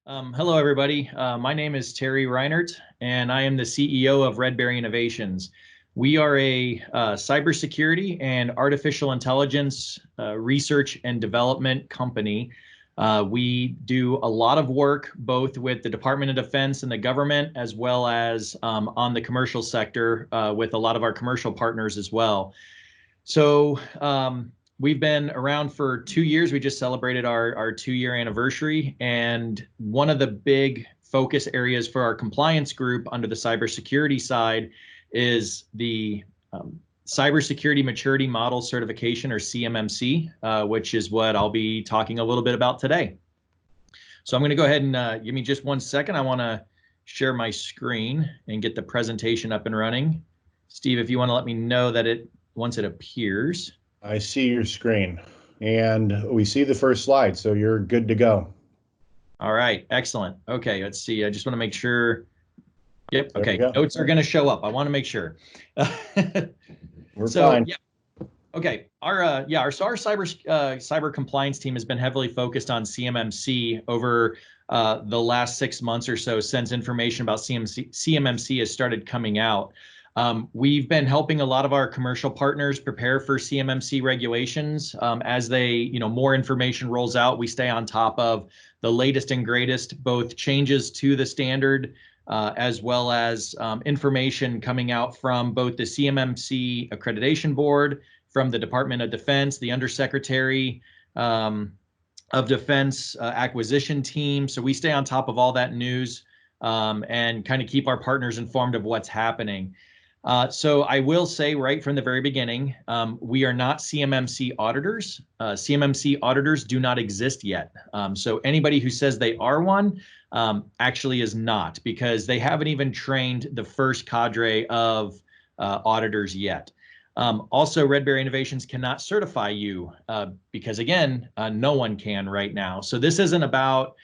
Hello, everybody. My name is Terry Reinert, and I am the CEO of Red Berry Innovations. We are a cybersecurity and artificial intelligence research and development company. We do a lot of work both with the Department of Defense and the government, as well as on the commercial sector with a lot of our commercial partners as well. So we've been around for 2 years. We just celebrated our 2-year anniversary. And one of the big focus areas for our compliance group under the cybersecurity side is the Cybersecurity Maturity Model Certification, or CMMC, which is what I'll be talking a little bit about today. So I'm going to go ahead and give me just 1 second. I want to share my screen and get the presentation up and running. Steve, if you want to let me know that once it appears. I see your screen and we see the first slide, so you're good to go. All right, excellent. Okay, let's see. I just want to make sure. Yep. Okay, notes are going to show up. I want to make sure. We're fine. Yeah. Okay. Our cyber compliance team has been heavily focused on CMMC over the last 6 months or so since information about CMMC has started coming out. We've been helping a lot of our commercial partners prepare for CMMC regulations. As more information rolls out, we stay on top of the latest and greatest, both changes to the standard, as well as information coming out from both the CMMC Accreditation Board, from the Department of Defense, the Undersecretary of Defense acquisition team. So we stay on top of all that news and kind of keep our partners informed of what's happening. So I will say right from the very beginning, we are not CMMC auditors. CMMC auditors do not exist yet. So anybody who says they are one actually is not, because they haven't even trained the first cadre of auditors yet. Also, Red Berry Innovations cannot certify you because, again, no one can right now. So this isn't about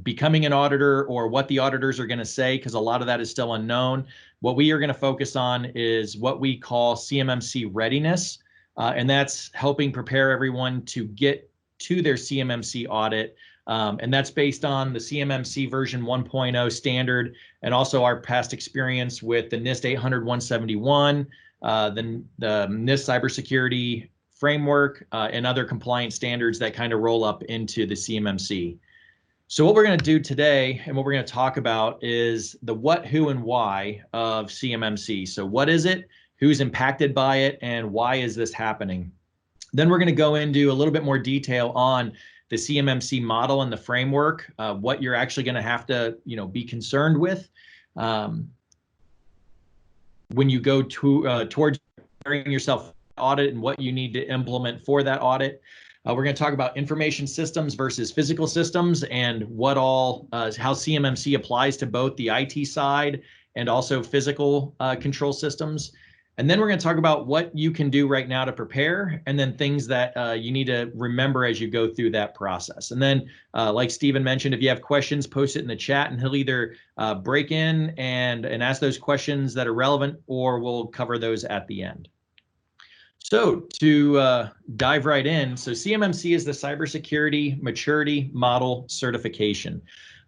becoming an auditor or what the auditors are going to say, because a lot of that is still unknown. What we are going to focus on is what we call CMMC readiness, and that's helping prepare everyone to get to their CMMC audit. And that's based on the CMMC version 1.0 standard, and also our past experience with the NIST 800-171, the NIST cybersecurity framework, and other compliance standards that kind of roll up into the CMMC. So what we're going to do today, and what we're going to talk about, is the what, who, and why of CMMC. So what is it, who's impacted by it, and why is this happening? Then we're going to go into a little bit more detail on the CMMC model and the framework, what you're actually going to have to be concerned with when you go towards preparing yourself audit, and what you need to implement for that audit. We're going to talk about information systems versus physical systems, and what how CMMC applies to both the IT side and also physical control systems. And then we're going to talk about what you can do right now to prepare, and then things that you need to remember as you go through that process. And then, like Stephen mentioned, if you have questions, post it in the chat, and he'll either break in and ask those questions that are relevant, or we'll cover those at the end. So to dive right in, so CMMC is the Cybersecurity Maturity Model Certification.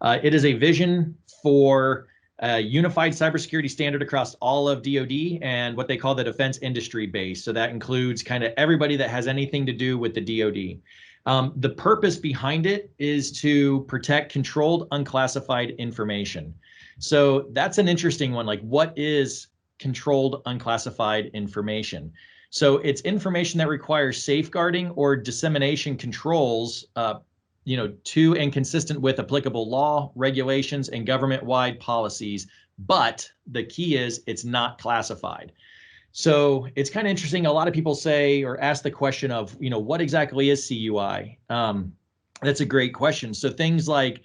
It is a vision for a unified cybersecurity standard across all of DoD and what they call the defense industry base. So that includes kind of everybody that has anything to do with the DoD. The purpose behind it is to protect controlled, unclassified information. So that's an interesting one. Like, what is controlled, unclassified information? So it's information that requires safeguarding or dissemination controls, to and consistent with applicable law, regulations, and government-wide policies. But the key is it's not classified. So it's kind of interesting. A lot of people say or ask the question of, what exactly is CUI? That's a great question. So things like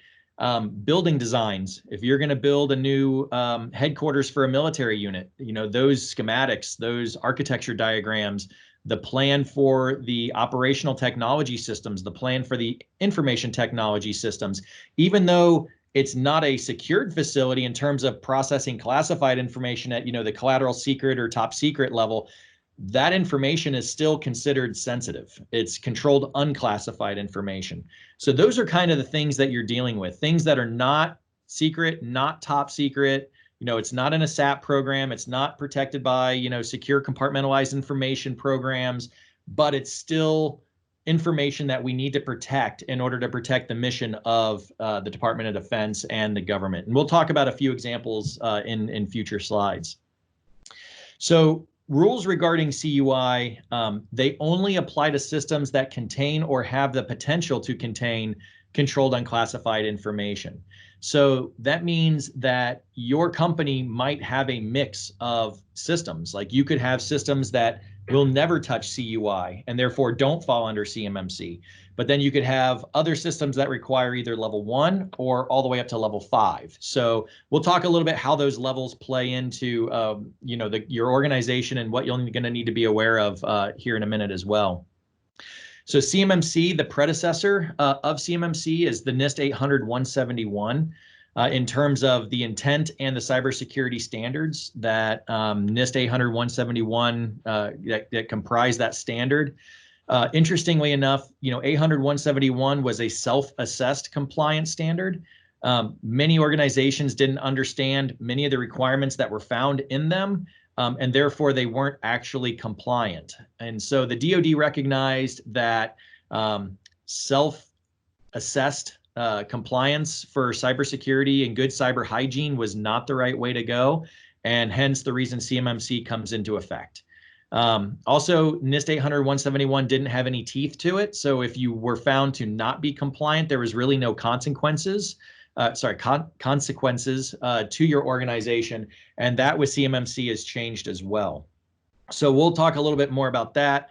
building designs. If you're going to build a new headquarters for a military unit, those schematics, those architecture diagrams, the plan for the operational technology systems, the plan for the information technology systems, even though it's not a secured facility in terms of processing classified information at the collateral secret or top secret level, that information is still considered sensitive. It's controlled unclassified information. So those are kind of the things that you're dealing with, things that are not secret, not top secret. It's not in a SAP program. It's not protected by, secure compartmentalized information programs, but it's still information that we need to protect in order to protect the mission of the Department of Defense and the government. And we'll talk about a few examples in future slides. So rules regarding CUI, they only apply to systems that contain or have the potential to contain controlled unclassified information. So that means that your company might have a mix of systems. Like you could have systems that will never touch CUI and therefore don't fall under CMMC. But then you could have other systems that require either level 1 or all the way up to level 5. So we'll talk a little bit how those levels play into your organization and what you're going to need to be aware of here in a minute as well. So CMMC, the predecessor of CMMC, is the NIST 800-171 in terms of the intent and the cybersecurity standards that NIST 800-171 that comprise that standard. Interestingly enough, 800-171 was a self-assessed compliance standard. Many organizations didn't understand many of the requirements that were found in them. And therefore they weren't actually compliant. And so the DoD recognized that self-assessed compliance for cybersecurity and good cyber hygiene was not the right way to go, and hence the reason CMMC comes into effect. Also, NIST 800-171 didn't have any teeth to it, so if you were found to not be compliant, there was really no consequences. Consequences to your organization, and that with CMMC has changed as well. So we'll talk a little bit more about that.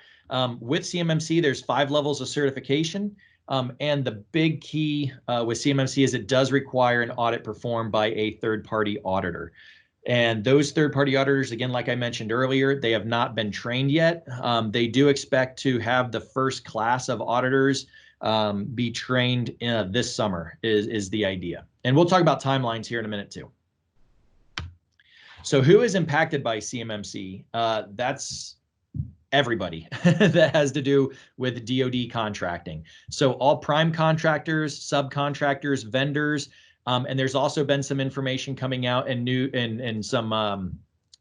With CMMC, there's 5 levels of certification, and the big key with CMMC is it does require an audit performed by a third-party auditor. And those third-party auditors, again, like I mentioned earlier, they have not been trained yet. They do expect to have the first class of auditors be trained this summer is the idea. And we'll talk about timelines here in a minute too. So who is impacted by CMMC? That's everybody that has to do with DoD contracting. So all prime contractors, subcontractors, vendors, and there's also been some information coming out and some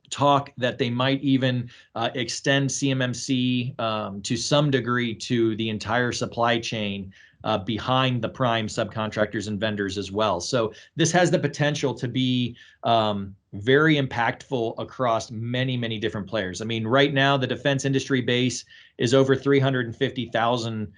talk that they might even extend CMMC to some degree to the entire supply chain behind the prime subcontractors and vendors as well. So this has the potential to be very impactful across many, many different players. I mean, right now, the defense industry base is over 350,000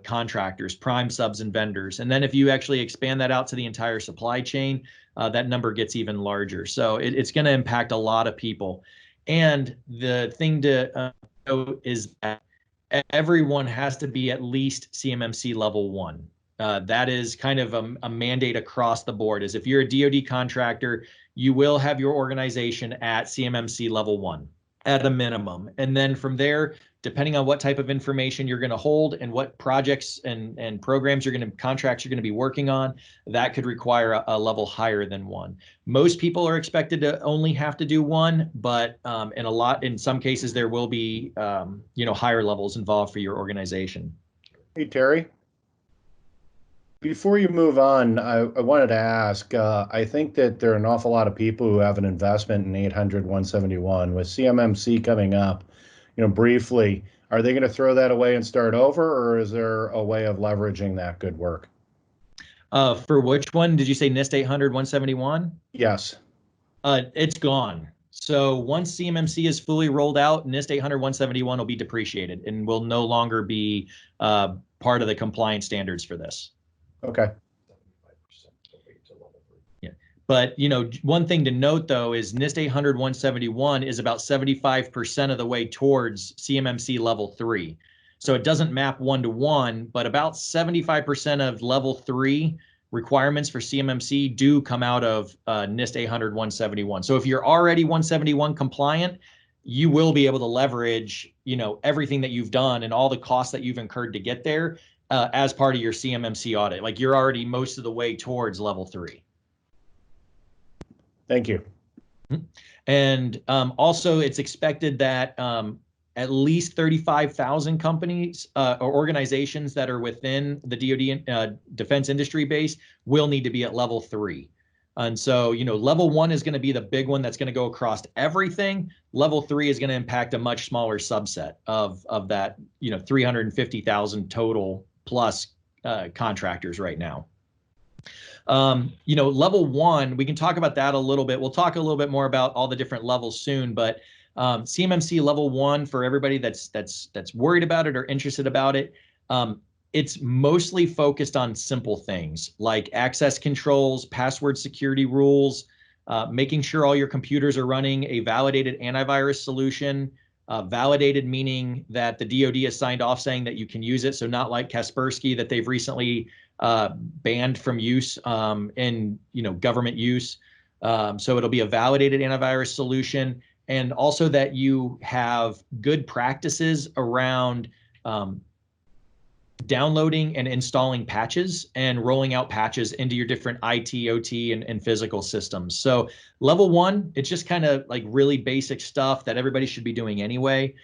contractors, prime subs and vendors. And then if you actually expand that out to the entire supply chain, that number gets even larger. So it's going to impact a lot of people. And the thing to know is that everyone has to be at least CMMC level 1. That is kind of a mandate across the board. Is if you're a DoD contractor, you will have your organization at CMMC level 1 at a minimum. And then from there, depending on what type of information you're going to hold and what projects and programs contracts you're going to be working on, that could require a level higher than 1. Most people are expected to only have to do 1, but in some cases there will be higher levels involved for your organization. Hey, Terry. Before you move on, I wanted to ask, I think that there are an awful lot of people who have an investment in 800-171. With CMMC coming up, briefly, are they going to throw that away and start over, or is there a way of leveraging that good work? For which one? Did you say NIST 800-171? Yes. It's gone. So once CMMC is fully rolled out, NIST 800-171 will be depreciated and will no longer be part of the compliance standards for this. Okay. Yeah. But, one thing to note, though, is NIST 800-171 is about 75% of the way towards CMMC level 3. So it doesn't map 1-to-1, but about 75% of level 3 requirements for CMMC do come out of NIST 800-171. So if you're already 171 compliant, you will be able to leverage, everything that you've done and all the costs that you've incurred to get there as part of your CMMC audit. Like you're already most of the way towards level 3. Thank you. And also it's expected that at least 35,000 companies or organizations that are within the DoD defense industry base will need to be at level 3. And so, level 1 is going to be the big one that's going to go across everything. Level 3 is going to impact a much smaller subset of that, 350,000 total plus contractors right now. Level 1, we can talk about that a little bit. We'll talk a little bit more about all the different levels soon, but CMMC level 1, for everybody that's worried about it or interested about it, it's mostly focused on simple things like access controls, password security rules, making sure all your computers are running a validated antivirus solution. Validated meaning that the DoD has signed off saying that you can use it. So not like Kaspersky that they've recently banned from use in government use. So it'll be a validated antivirus solution, and also that you have good practices around downloading and installing patches and rolling out patches into your different IT, OT, and physical systems. So level 1, it's just kind of like really basic stuff that everybody should be doing anyway.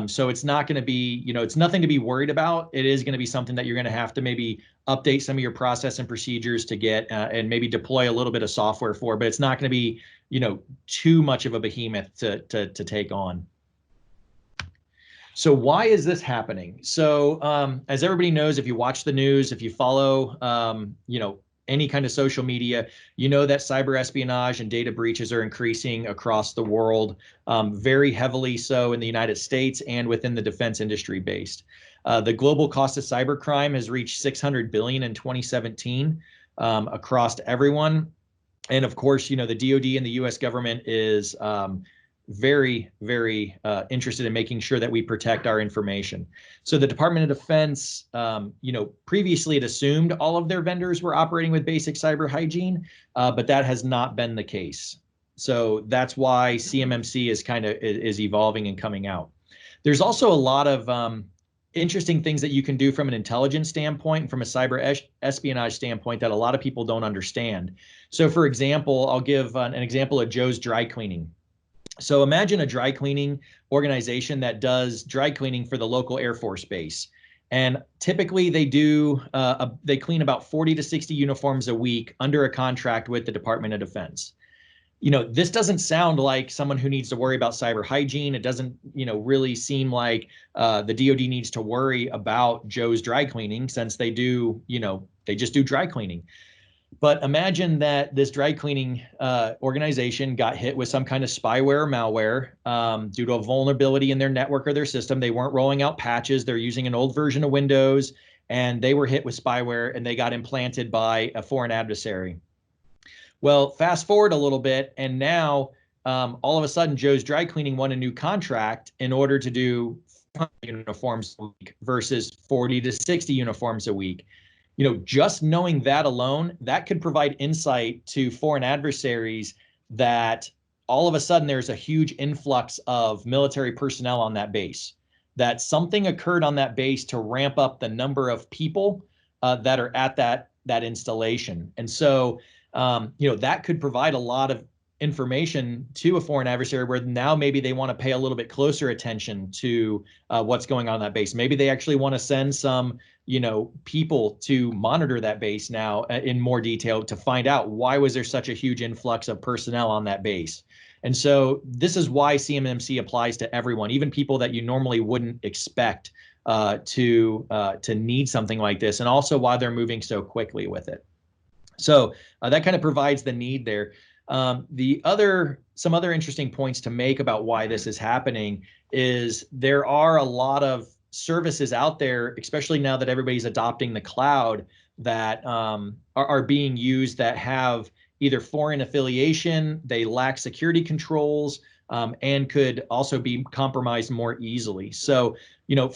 So it's not going to be, it's nothing to be worried about. It is going to be something that you're going to have to maybe update some of your process and procedures to get and maybe deploy a little bit of software for, but it's not going to be, too much of a behemoth to take on. So why is this happening? So as everybody knows, if you watch the news, if you follow, any kind of social media, that cyber espionage and data breaches are increasing across the world, very heavily so in the United States and within the defense industry based. The global cost of cybercrime has reached $600 billion in 2017 across everyone. And of course, the DoD and the US government is very, very interested in making sure that we protect our information. So the Department of Defense, previously had assumed all of their vendors were operating with basic cyber hygiene, but that has not been the case. So that's why CMMC is evolving and coming out. There's also a lot of interesting things that you can do from an intelligence standpoint and from a cyber espionage standpoint that a lot of people don't understand. So for example, I'll give an example of Joe's Dry Cleaning. So imagine a dry cleaning organization that does dry cleaning for the local Air Force base. And typically they do, they clean about 40 to 60 uniforms a week under a contract with the Department of Defense. This doesn't sound like someone who needs to worry about cyber hygiene. It doesn't, really seem like the DoD needs to worry about Joe's Dry Cleaning, since they do, they just do dry cleaning. But imagine that this dry cleaning organization got hit with some kind of spyware or malware due to a vulnerability in their network or their system. They weren't rolling out patches. They're using an old version of Windows, and they were hit with spyware and they got implanted by a foreign adversary. Well, fast forward a little bit, and now all of a sudden Joe's Dry Cleaning won a new contract in order to do uniforms a week versus 40 to 60 uniforms a week. Just knowing that alone, that could provide insight to foreign adversaries that all of a sudden there's a huge influx of military personnel on that base, that something occurred on that base to ramp up the number of people that are at that installation. And so, that could provide a lot of information to a foreign adversary where now maybe they want to pay a little bit closer attention to what's going on that base. Maybe they actually want to send some people to monitor that base now in more detail to find out why was there such a huge influx of personnel on that base. And so this is why CMMC applies to everyone, even people that you normally wouldn't expect to need something like this, and also why they're moving so quickly with it. So that kind of provides the need there. Some other interesting points to make about why this is happening is there are a lot of services out there, especially now that everybody's adopting the cloud, that are being used that have either foreign affiliation, they lack security controls, and could also be compromised more easily. So,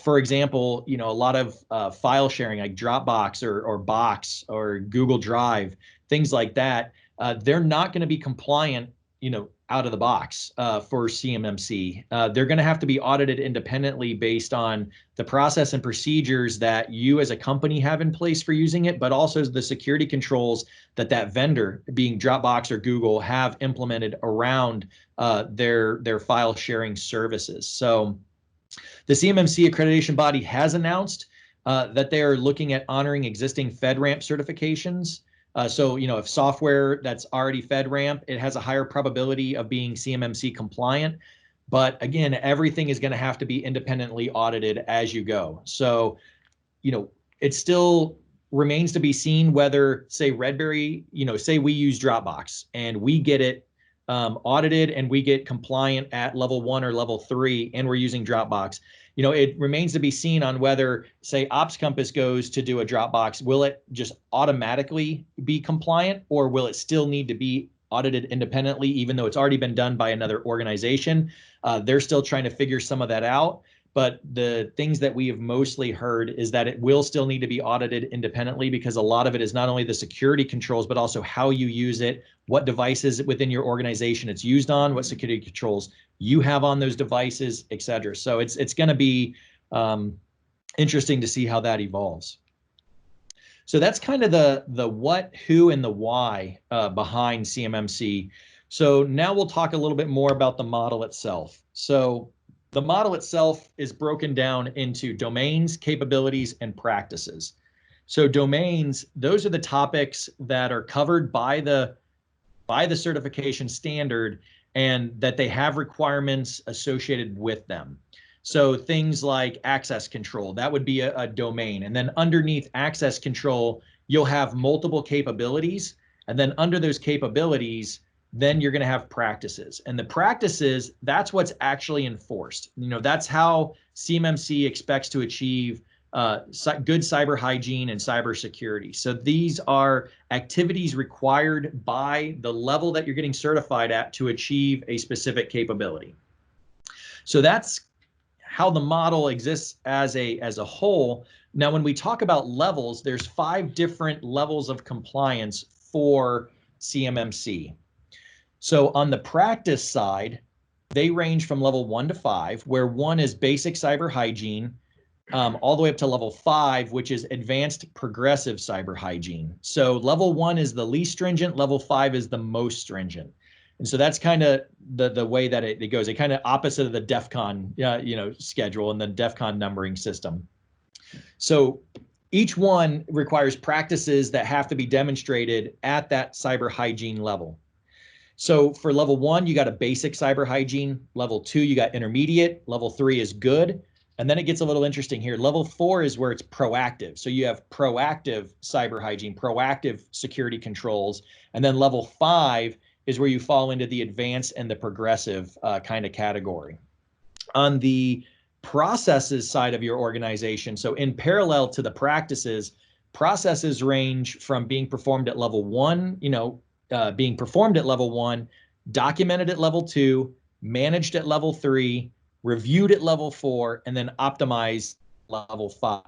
for example, a lot of file sharing like Dropbox or Box or Google Drive, things like that, they're not going to be compliant, out of the box for CMMC. They're going to have to be audited independently based on the process and procedures that you as a company have in place for using it, but also the security controls that vendor, being Dropbox or Google, have implemented around their file sharing services. So The CMMC accreditation body has announced that they are looking at honoring existing FedRAMP certifications. So, if software that's already FedRAMP, it has a higher probability of being CMMC compliant. But again, everything is going to have to be independently audited as you go. So, it still remains to be seen whether, say, Redberry, say we use Dropbox and we get it audited and we get compliant at level 1 or level 3, and we're using Dropbox. It remains to be seen on whether, say, Ops Compass goes to do a Dropbox, will it just automatically be compliant, or will it still need to be audited independently, even though it's already been done by another organization? They're still trying to figure some of that out. But the things that we have mostly heard is that it will still need to be audited independently, because a lot of it is not only the security controls, but also how you use it, what devices within your organization it's used on, what security controls you have on those devices, et cetera. So it's going to be interesting to see how that evolves. So that's kind of the what, who, and the why behind CMMC. So now we'll talk a little bit more about the model itself. So the model itself is broken down into domains, capabilities, and practices. So domains, those are the topics that are covered by the certification standard, and that they have requirements associated with them. So things like access control, that would be a domain. And then underneath access control, you'll have multiple capabilities. And then under those capabilities, then you're going to have practices. And the practices, that's what's actually enforced. That's how CMMC expects to achieve good cyber hygiene and cyber security. So these are activities required by the level that you're getting certified at to achieve a specific capability. So that's how the model exists as a whole. Now, when we talk about levels, there's 5 different levels of compliance for CMMC. So on the practice side, they range from level 1 to 5, where 1 is basic cyber hygiene, all the way up to level 5, which is advanced progressive cyber hygiene. So level 1 is the least stringent, level 5 is the most stringent. And so that's kind of the way that it goes. It kind of opposite of the DEF CON schedule and the DEF CON numbering system. So each one requires practices that have to be demonstrated at that cyber hygiene level. So for level 1, you got a basic cyber hygiene. Level 2, you got intermediate. Level 3 is good. And then it gets a little interesting here. Level 4 is where it's proactive. So you have proactive cyber hygiene, proactive security controls. And then level 5 is where you fall into the advanced and the progressive kind of category. On the processes side of your organization, so in parallel to the practices, processes range from being performed at level 1, being performed at level 1, documented at level 2, managed at level 3, reviewed at level 4, and then optimized level 5.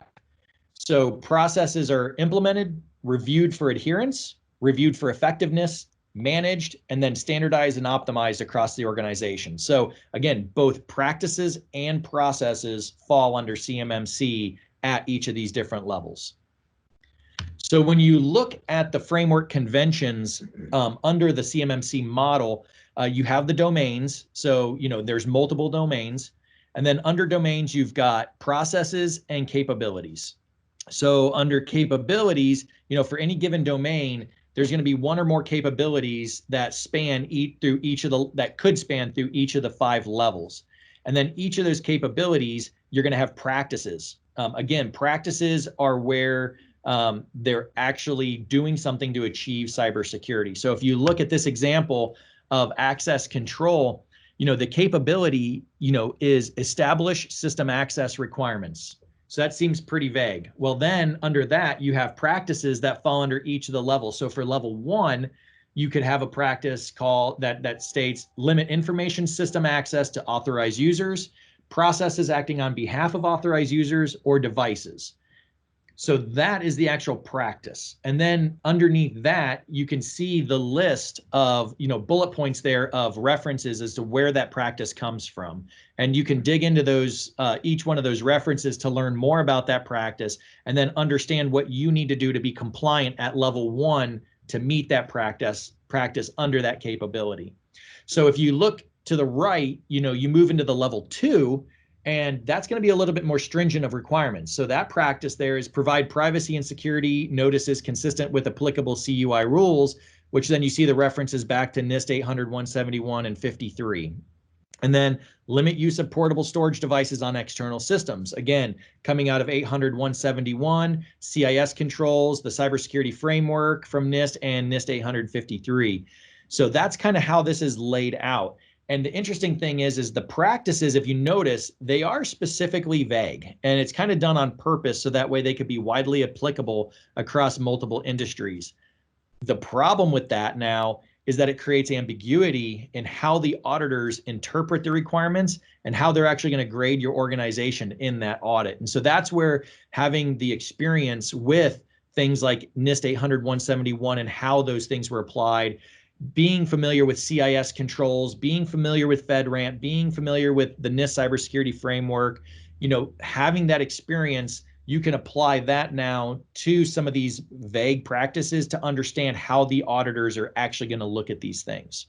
So processes are implemented, reviewed for adherence, reviewed for effectiveness, managed, and then standardized and optimized across the organization. So again, both practices and processes fall under CMMC at each of these different levels. So when you look at the framework conventions under the CMMC model, you have the domains. So, there's multiple domains. And then under domains, you've got processes and capabilities. So under capabilities, for any given domain, there's going to be one or more capabilities that could span through each of the 5 levels. And then each of those capabilities, you're going to have practices. Again, practices are where they're actually doing something to achieve cybersecurity. So if you look at this example of access control, the capability, is establish system access requirements. So that seems pretty vague. Well, then under that, you have practices that fall under each of the levels. So for level 1, you could have a practice call that states limit information system access to authorized users, processes acting on behalf of authorized users or devices. So that is the actual practice. And then underneath that, you can see the list of, bullet points there of references as to where that practice comes from. And you can dig into those, each one of those references to learn more about that practice and then understand what you need to do to be compliant at level 1 to meet that practice under that capability. So if you look to the right, you move into the level 2, And that's going to be a little bit more stringent of requirements. So that practice there is provide privacy and security notices consistent with applicable CUI rules, which then you see the references back to NIST 800, 171, and 53. And then limit use of portable storage devices on external systems. Again, coming out of 800, 171, CIS controls, the cybersecurity framework from NIST, and NIST 853. So that's kind of how this is laid out. And the interesting thing is the practices, if you notice, they are specifically vague, and it's kind of done on purpose so that way they could be widely applicable across multiple industries. The problem with that now is that it creates ambiguity in how the auditors interpret the requirements and how they're actually going to grade your organization in that audit. And so that's where having the experience with things like NIST 800, 171 and how those things were applied, being familiar with CIS controls, being familiar with FedRAMP, being familiar with the NIST cybersecurity framework, having that experience, you can apply that now to some of these vague practices to understand how the auditors are actually going to look at these things.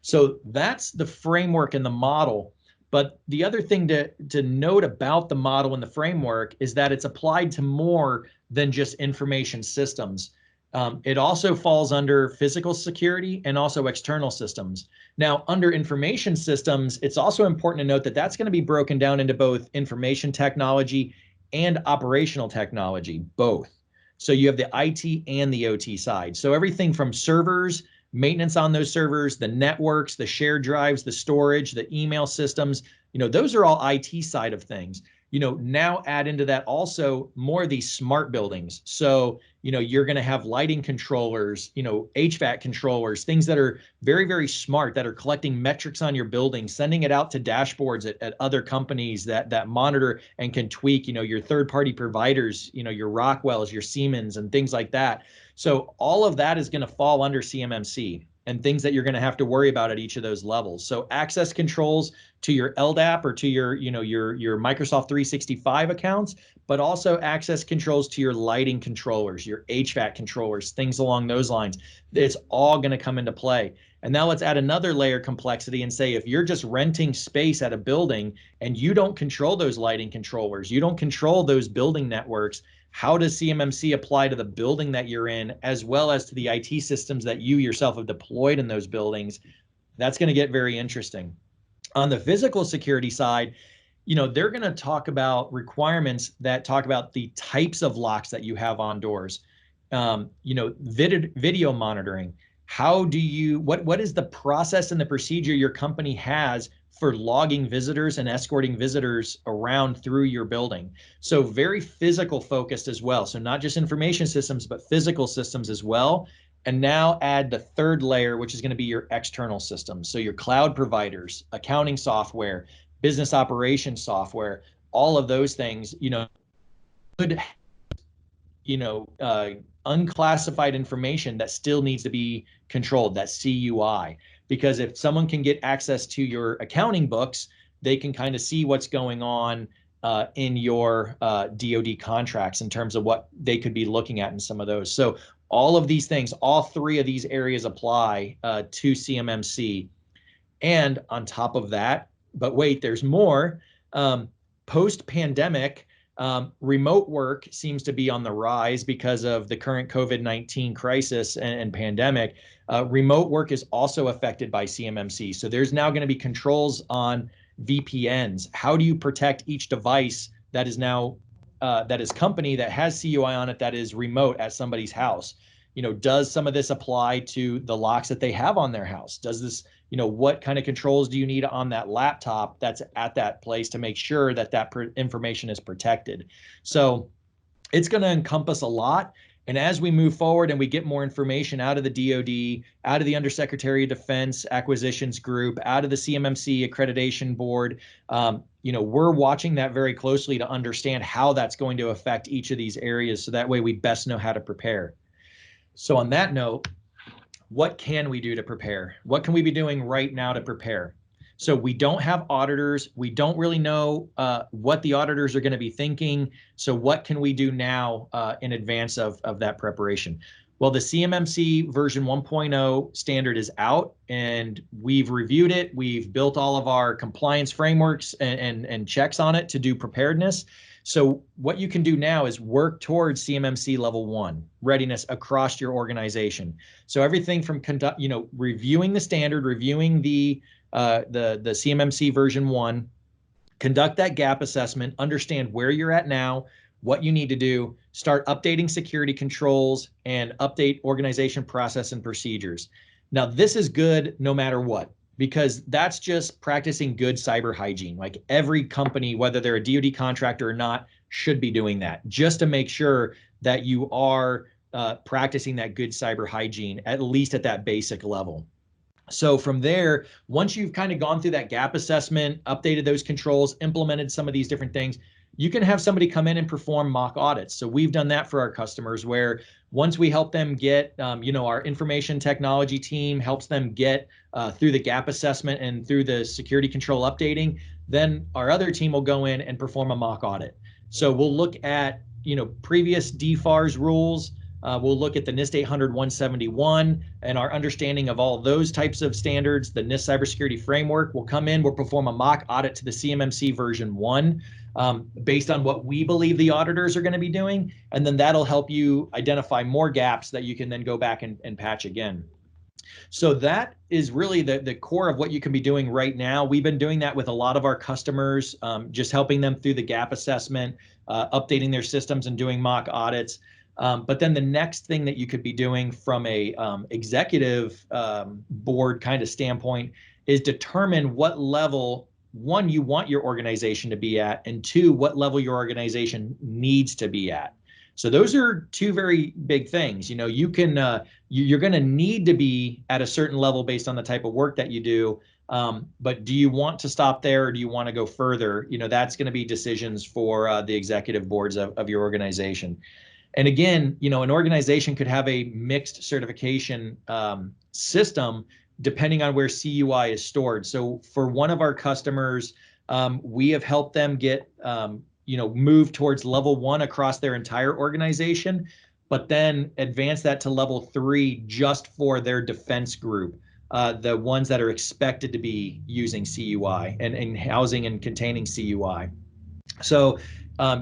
So that's the framework and the model. But the other thing to note about the model and the framework is that it's applied to more than just information systems. It also falls under physical security and also external systems. Now, under information systems, it's also important to note that that's going to be broken down into both information technology and operational technology, both. So you have the IT and the OT side. So everything from servers, maintenance on those servers, the networks, the shared drives, the storage, the email systems, those are all IT side of things. Now add into that also more of these smart buildings. So, you're going to have lighting controllers, HVAC controllers, things that are very, very smart, that are collecting metrics on your building, sending it out to dashboards at other companies that monitor and can tweak, your third-party providers, your Rockwells, your Siemens, and things like that. So all of that is going to fall under CMMC and things that you're going to have to worry about at each of those levels. So access controls to your LDAP or to your Microsoft 365 accounts, but also access controls to your lighting controllers, your HVAC controllers, things along those lines. It's all going to come into play. And now let's add another layer of complexity and say, if you're just renting space at a building and you don't control those lighting controllers, you don't control those building networks, how does CMMC apply to the building that you're in, as well as to the IT systems that you yourself have deployed in those buildings? That's going to get very interesting. On the physical security side, they're going to talk about requirements that talk about the types of locks that you have on doors. Video monitoring. What is the process and the procedure your company has for logging visitors and escorting visitors around through your building? So very physical focused as well. So not just information systems, but physical systems as well. And now add the third layer, which is going to be your external systems. So your cloud providers, accounting software, business operations software, all of those things, could, unclassified information that still needs to be controlled, that CUI. Because if someone can get access to your accounting books, they can kind of see what's going on in your DoD contracts in terms of what they could be looking at in some of those. So all of these things, all three of these areas apply to CMMC. And on top of that, but wait, there's more. Post-pandemic, remote work seems to be on the rise because of the current COVID-19 crisis and pandemic. Remote work is also affected by CMMC. So there's now going to be controls on VPNs. How do you protect each device that is now that is company that has CUI on it that is remote at somebody's house? Does some of this apply to the locks that they have on their house? Does this, what kind of controls do you need on that laptop that's at that place to make sure that information is protected? So it's going to encompass a lot. And as we move forward and we get more information out of the DoD, out of the Undersecretary of Defense Acquisitions Group, out of the CMMC Accreditation Board, we're watching that very closely to understand how that's going to affect each of these areas. So that way we best know how to prepare. So on that note, what can we do to prepare? What can we be doing right now to prepare? So we don't have auditors. We don't really know what the auditors are going to be thinking. So what can we do now in advance of that preparation? Well, the CMMC version 1.0 standard is out, and we've reviewed it. We've built all of our compliance frameworks and checks on it to do preparedness. So what you can do now is work towards CMMC level 1 readiness across your organization. So everything from reviewing the standard, reviewing the CMMC version 1, conduct that gap assessment, understand where you're at now, what you need to do, start updating security controls, and update organization process and procedures. Now, this is good no matter what, because that's just practicing good cyber hygiene. Like every company, whether they're a DoD contractor or not, should be doing that just to make sure that you are practicing that good cyber hygiene, at least at that basic level. So from there, once you've kind of gone through that gap assessment, updated those controls, implemented some of these different things, you can have somebody come in and perform mock audits. So we've done that for our customers, where once we help them get, our information technology team helps them get through the gap assessment and through the security control updating, then our other team will go in and perform a mock audit. So we'll look at, previous DFARS rules. We'll look at the NIST 800-171 and our understanding of all those types of standards. The NIST cybersecurity framework will come in, we'll perform a mock audit to the CMMC version 1 based on what we believe the auditors are going to be doing. And then that'll help you identify more gaps that you can then go back and patch again. So that is really the core of what you can be doing right now. We've been doing that with a lot of our customers, just helping them through the gap assessment, updating their systems and doing mock audits. But then the next thing that you could be doing from a executive board kind of standpoint is determine what level, one, you want your organization to be at, and two, what level your organization needs to be at. So those are two very big things. You can you're going to need to be at a certain level based on the type of work that you do. But do you want to stop there, or do you want to go further? That's going to be decisions for the executive boards of your organization. And again, an organization could have a mixed certification system depending on where CUI is stored. So for one of our customers, we have helped them get, move towards level 1 across their entire organization, but then advance that to level 3 just for their defense group, the ones that are expected to be using CUI and housing and containing CUI. So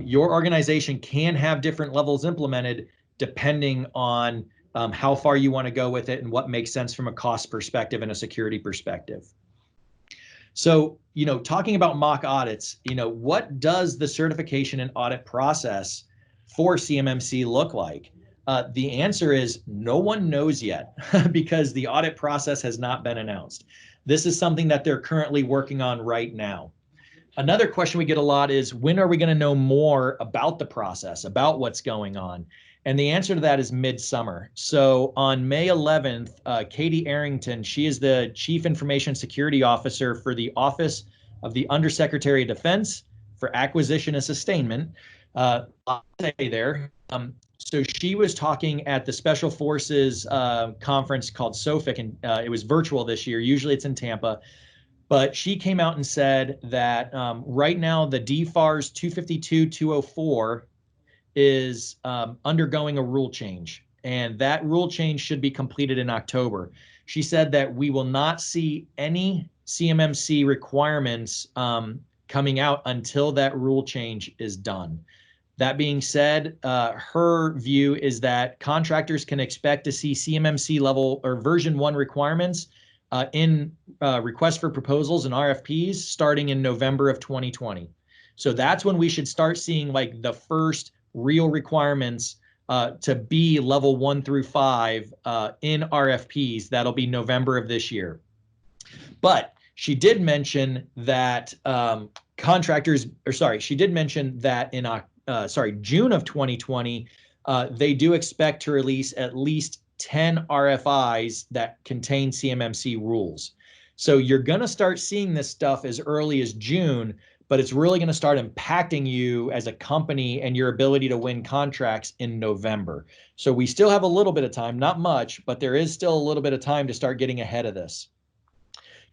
your organization can have different levels implemented depending on how far you want to go with it and what makes sense from a cost perspective and a security perspective. So, talking about mock audits, what does the certification and audit process for CMMC look like? The answer is no one knows yet because the audit process has not been announced. This is something that they're currently working on right now. Another question we get a lot is, when are we going to know more about the process, about what's going on? And the answer to that is midsummer. So on May 11th, Katie Arrington, she is the Chief Information Security Officer for the Office of the Undersecretary of Defense for Acquisition and Sustainment. I'll say there. So she was talking at the Special Forces conference called SOFIC, and it was virtual this year. Usually it's in Tampa. But she came out and said that right now the DFARS 252-204 is undergoing a rule change, and that rule change should be completed in October. She said that we will not see any CMMC requirements coming out until that rule change is done. That being said, her view is that contractors can expect to see CMMC level or version 1 requirements in requests for proposals and RFPs starting in November of 2020. So that's when we should start seeing like the first real requirements to be level 1 through 5 in RFPs. That'll be November of this year. But she did mention that she did mention that in June of 2020, they do expect to release at least 10 RFIs that contain CMMC rules. So you're going to start seeing this stuff as early as June, but it's really going to start impacting you as a company and your ability to win contracts in November. So we still have a little bit of time, not much, but there is still a little bit of time to start getting ahead of this.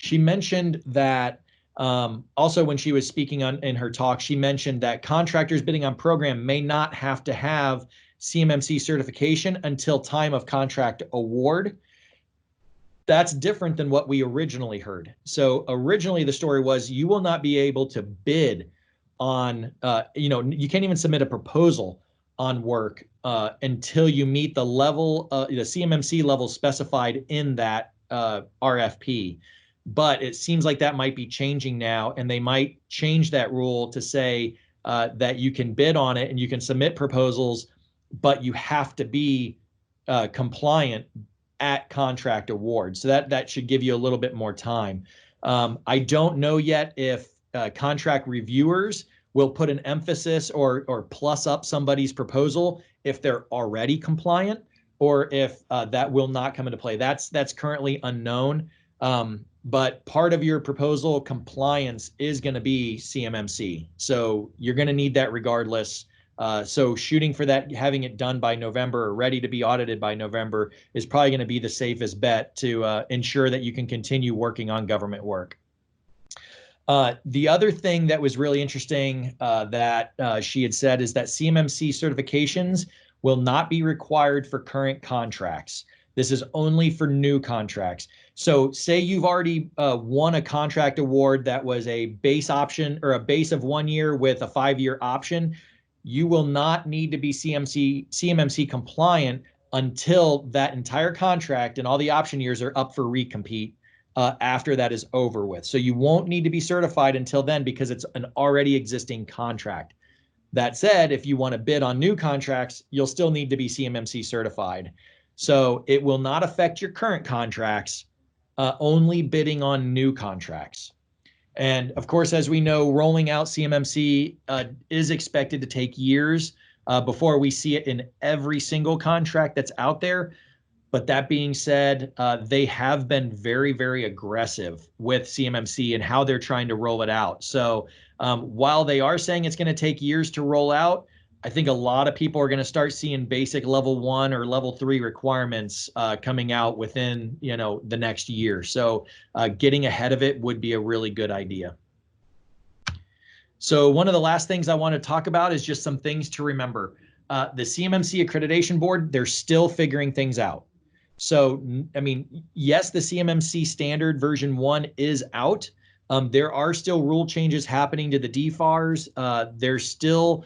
She mentioned that also when she was speaking in her talk, she mentioned that contractors bidding on program may not have to have CMMC certification until time of contract award. That's different than what we originally heard. So originally the story was you will not be able to bid on, you can't even submit a proposal on work until you meet the level, the CMMC level specified in that RFP. But it seems like that might be changing now, and they might change that rule to say that you can bid on it and you can submit proposals, but you have to be compliant at contract award. So that should give you a little bit more time. I don't know yet if contract reviewers will put an emphasis or plus up somebody's proposal if they're already compliant, or if that will not come into play. That's currently unknown. But part of your proposal compliance is going to be CMMC. So you're going to need that regardless. So shooting for that, having it done by November or ready to be audited by November is probably going to be the safest bet to ensure that you can continue working on government work. The other thing that was really interesting that she had said is that CMMC certifications will not be required for current contracts. This is only for new contracts. So say you've already won a contract award that was a base option or a base of 1 year with a 5-year option. You will not need to be CMMC compliant until that entire contract and all the option years are up for recompete after that is over with. So you won't need to be certified until then because it's an already existing contract. That said, if you want to bid on new contracts, you'll still need to be CMMC certified. So it will not affect your current contracts, only bidding on new contracts. And of course, as we know, rolling out CMMC is expected to take years before we see it in every single contract that's out there. But that being said, they have been very, very aggressive with CMMC and how they're trying to roll it out. So while they are saying it's going to take years to roll out, I think a lot of people are going to start seeing basic level 1 or level 3 requirements coming out within, the next year. So getting ahead of it would be a really good idea. So one of the last things I want to talk about is just some things to remember. The CMMC Accreditation Board, they're still figuring things out. So, I mean, yes, the CMMC standard version 1 is out. There are still rule changes happening to the DFARS. There's still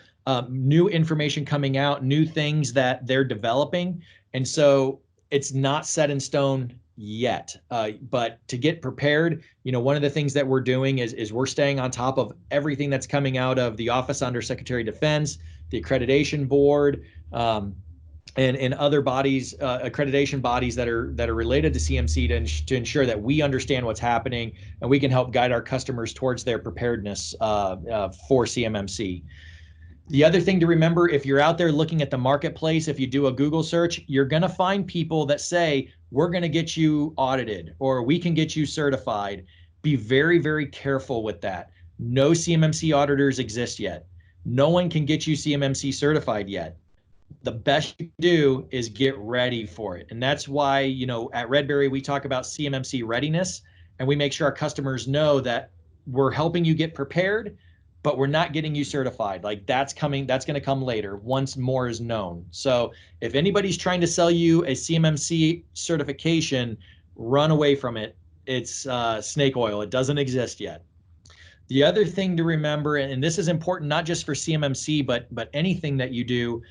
new information coming out, new things that they're developing. And so it's not set in stone yet. But to get prepared, one of the things that we're doing is we're staying on top of everything that's coming out of the Office Under Secretary of Defense, the Accreditation Board, and other bodies, accreditation bodies that are related to CMC to ensure that we understand what's happening and we can help guide our customers towards their preparedness for CMMC. The other thing to remember, if you're out there looking at the marketplace, if you do a Google search, you're going to find people that say, we're going to get you audited or we can get you certified. Be very, very careful with that. No CMMC auditors exist yet. No one can get you CMMC certified yet. The best you can do is get ready for it. And that's why, at Redberry, we talk about CMMC readiness, and we make sure our customers know that we're helping you get prepared, but we're not getting you certified. Like that's going to come later once more is known. So if anybody's trying to sell you a CMMC certification, run away from it. It's snake oil. It doesn't exist yet. The other thing to remember, and this is important not just for CMMC, but anything that you do,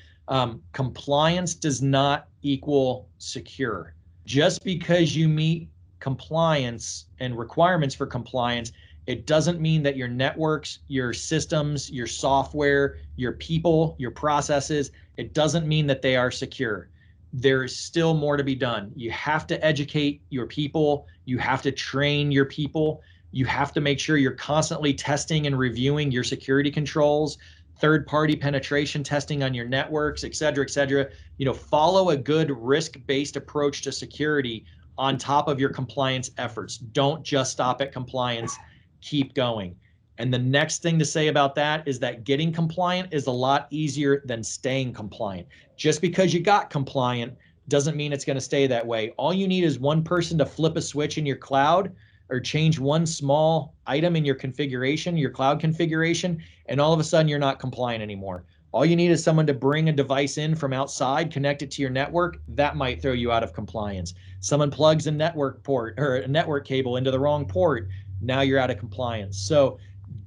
compliance does not equal secure. Just because you meet compliance and requirements for compliance, it doesn't mean that your networks, your systems, your software, your people, your processes, it doesn't mean that they are secure. There's still more to be done. You have to educate your people. You have to train your people. You have to make sure you're constantly testing and reviewing your security controls, third-party penetration testing on your networks, et cetera, et cetera. Follow a good risk-based approach to security on top of your compliance efforts. Don't just stop at compliance. Keep going. And the next thing to say about that is that getting compliant is a lot easier than staying compliant. Just because you got compliant doesn't mean it's going to stay that way. All you need is one person to flip a switch in your cloud or change one small item in your configuration, your cloud configuration, and all of a sudden you're not compliant anymore. All you need is someone to bring a device in from outside, connect it to your network. That might throw you out of compliance. Someone plugs a network port or a network cable into the wrong port. Now you're out of compliance. So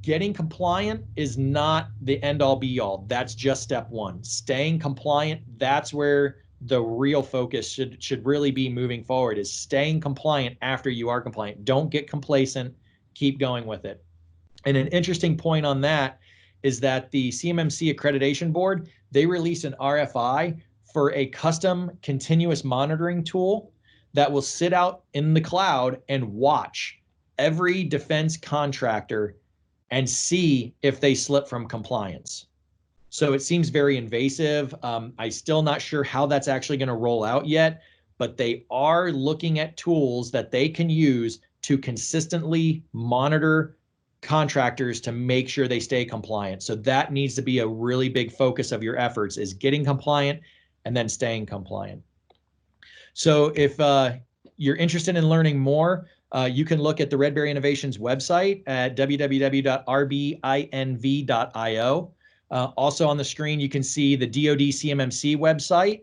getting compliant is not the end all be all. That's just step one. Staying compliant, that's where the real focus should really be moving forward, is staying compliant after you are compliant. Don't get complacent, keep going with it. And an interesting point on that is that the CMMC accreditation board, they released an RFI for a custom continuous monitoring tool that will sit out in the cloud and watch every defense contractor and see if they slip from compliance. So it seems very invasive. I'm still not sure how that's actually going to roll out yet, but they are looking at tools that they can use to consistently monitor contractors to make sure they stay compliant. So that needs to be a really big focus of your efforts, is getting compliant and then staying compliant. So if you're interested in learning more, you can look at the Red Berry Innovations website at www.rbinv.io. Also on the screen, you can see the DoD CMMC website.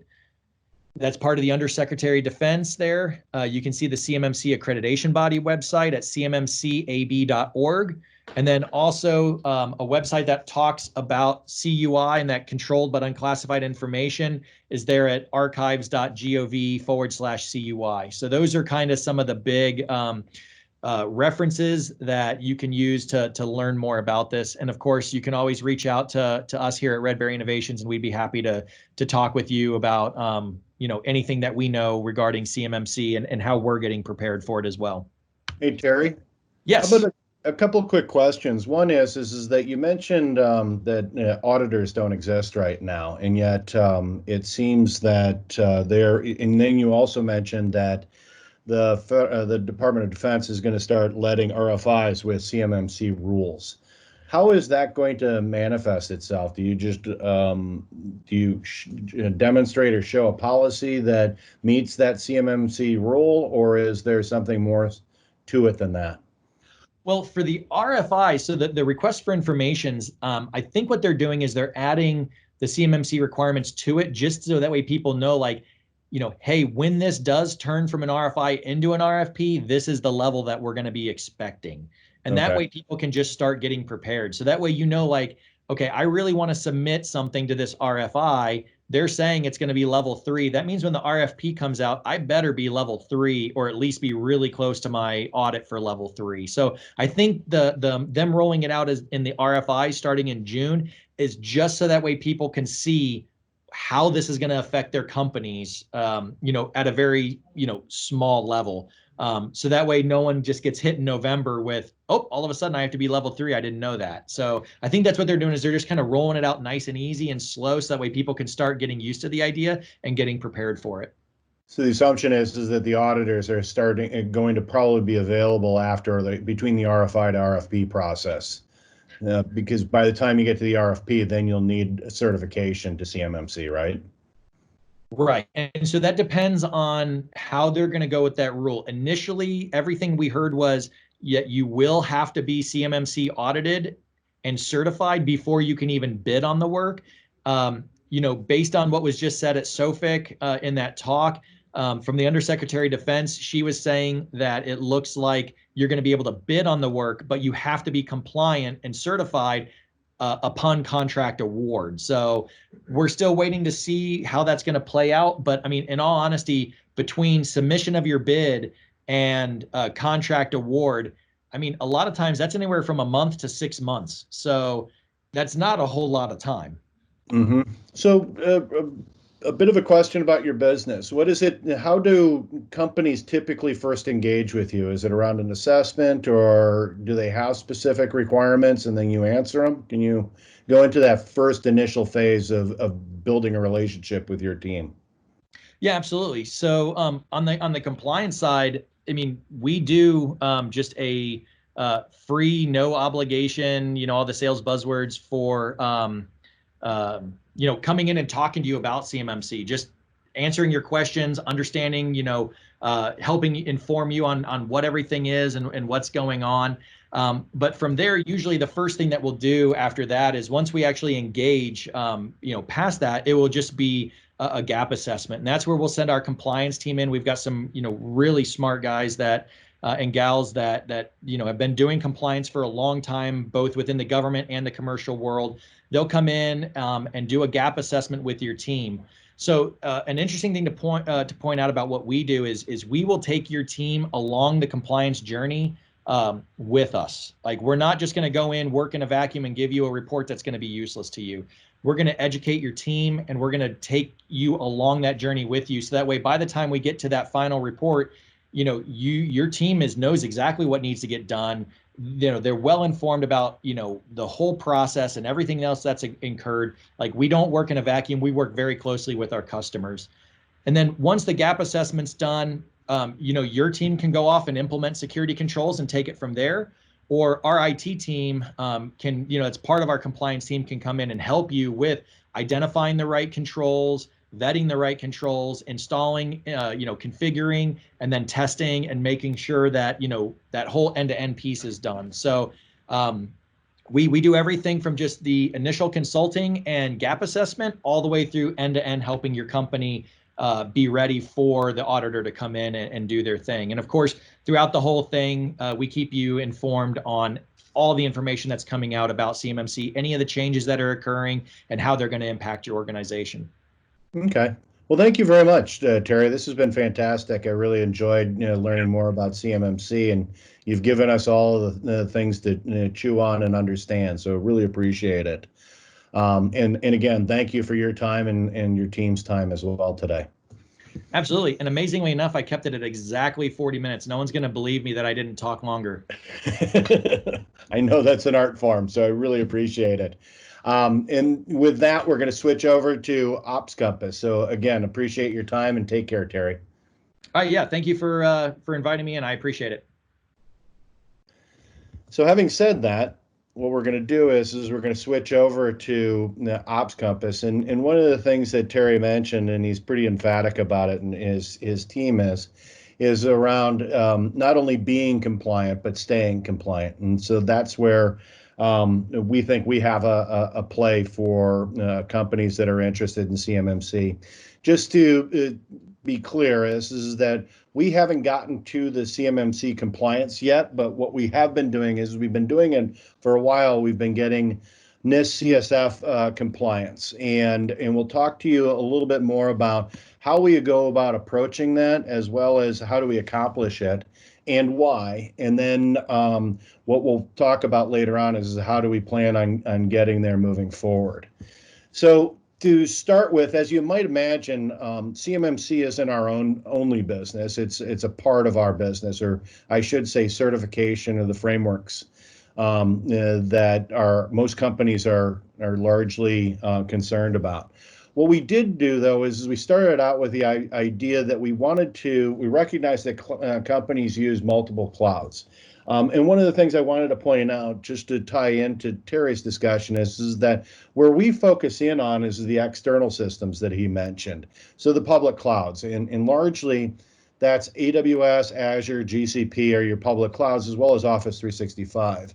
That's part of the Undersecretary of Defense there. You can see the CMMC accreditation body website at cmmcab.org. And then also a website that talks about CUI and that controlled but unclassified information is there at archives.gov/CUI. So those are kind of some of the big references that you can use to learn more about this. And of course, you can always reach out to us here at Red Berry Innovations, and we'd be happy to talk with you about anything that we know regarding CMMC and how we're getting prepared for it as well. Hey, Terry. Yes. How about a couple of quick questions? One is that you mentioned that auditors don't exist right now, and yet it seems that they're. And then you also mentioned that the Department of Defense is going to start letting RFIs with CMMC rules. How is that going to manifest itself? Do you just demonstrate or show a policy that meets that CMMC rule, or is there something more to it than that? Well, for the RFI, so the request for informations, I think what they're doing is they're adding the CMMC requirements to it, just so that way people know, like, hey, when this does turn from an RFI into an RFP, this is the level that we're going to be expecting. And that way people can just start getting prepared. So that way, like, okay, I really want to submit something to this RFI. They're saying it's going to be level 3. That means when the RFP comes out, I better be level 3, or at least be really close to my audit for level 3. So I think them rolling it out as in the RFI starting in June is just so that way people can see how this is going to affect their companies, at a very, small level. So that way no one just gets hit in November with, oh, all of a sudden I have to be level 3. I didn't know that. So I think that's what they're doing, is they're just kind of rolling it out nice and easy and slow, so that way people can start getting used to the idea and getting prepared for it. So the assumption is that the auditors are going to probably be available between the RFI to RFP process. Because by the time you get to the RFP, then you'll need a certification to CMMC, right? Right. And so that depends on how they're going to go with that rule. Initially, everything we heard was, you will have to be CMMC audited and certified before you can even bid on the work. Based on what was just said at SOFIC in that talk, from the Undersecretary of Defense, she was saying that it looks like you're going to be able to bid on the work, but you have to be compliant and certified upon contract award. So we're still waiting to see how that's going to play out. But I mean, in all honesty, between submission of your bid and contract award, I mean, a lot of times that's anywhere from a month to 6 months. So that's not a whole lot of time. Mm-hmm. So a bit of a question about your business. What is it? How do companies typically first engage with you? Is it around an assessment, or do they have specific requirements and then you answer them? Can you go into that first initial phase of building a relationship with your team? Yeah, absolutely. So on the compliance side, I mean, we do just a free, no obligation, all the sales buzzwords for coming in and talking to you about CMMC. Just answering your questions, understanding, helping inform you on what everything is and what's going on. But from there, usually the first thing that we'll do after that is once we actually engage, past that, it will just be a gap assessment. And that's where we'll send our compliance team in. We've got some, really smart guys that and gals that have been doing compliance for a long time, both within the government and the commercial world. They'll come in and do a gap assessment with your team. So an interesting thing to point out about what we do is we will take your team along the compliance journey with us. Like, we're not just going to go in, work in a vacuum, and give you a report that's going to be useless to you. We're going to educate your team, and we're going to take you along that journey with you. So that way, by the time we get to that final report, your team knows exactly what needs to get done. They're well informed about, the whole process and everything else that's incurred. Like, we don't work in a vacuum. We work very closely with our customers. And then once the gap assessment's done, your team can go off and implement security controls and take it from there. Or our IT team can, it's part of our compliance team, can come in and help you with identifying the right controls, vetting the right controls, installing, configuring, and then testing and making sure that, that whole end-to-end piece is done. So we do everything from just the initial consulting and gap assessment all the way through end-to-end, helping your company be ready for the auditor to come in and do their thing. And of course, throughout the whole thing, we keep you informed on all the information that's coming out about CMMC, any of the changes that are occurring, and how they're going to impact your organization. Okay. Well, thank you very much, Terry. This has been fantastic. I really enjoyed learning more about CMMC, and you've given us all the things to chew on and understand. So really appreciate it. And again, thank you for your time and your team's time as well today. Absolutely. And amazingly enough, I kept it at exactly 40 minutes. No one's going to believe me that I didn't talk longer. I know that's an art form, so I really appreciate it. And with that, we're going to switch over to Ops Compass. So again, appreciate your time and take care, Terry. Yeah, thank you for inviting me, and I appreciate it. So having said that, what we're going to do is we're going to switch over to the Ops Compass. And one of the things that Terry mentioned, and he's pretty emphatic about it, and his team is around not only being compliant, but staying compliant. And so that's where we think we have a play for companies that are interested in CMMC. Just to be clear, is that we haven't gotten to the CMMC compliance yet, but what we have been doing is we've been doing it for a while. We've been getting NIST CSF compliance, and we'll talk to you a little bit more about how we go about approaching that, as well as how do we accomplish it and why. And then what we'll talk about later on is how do we plan on getting there moving forward. So to start with, as you might imagine, CMMC isn't our only business. It's a part of our business, or I should say certification of the frameworks that most companies are largely concerned about. What we did do, though, is we started out with the idea that we recognized that companies use multiple clouds. And one of the things I wanted to point out, just to tie into Terry's discussion, is that where we focus in on is the external systems that he mentioned. So the public clouds, and largely that's AWS, Azure, GCP are your public clouds, as well as Office 365.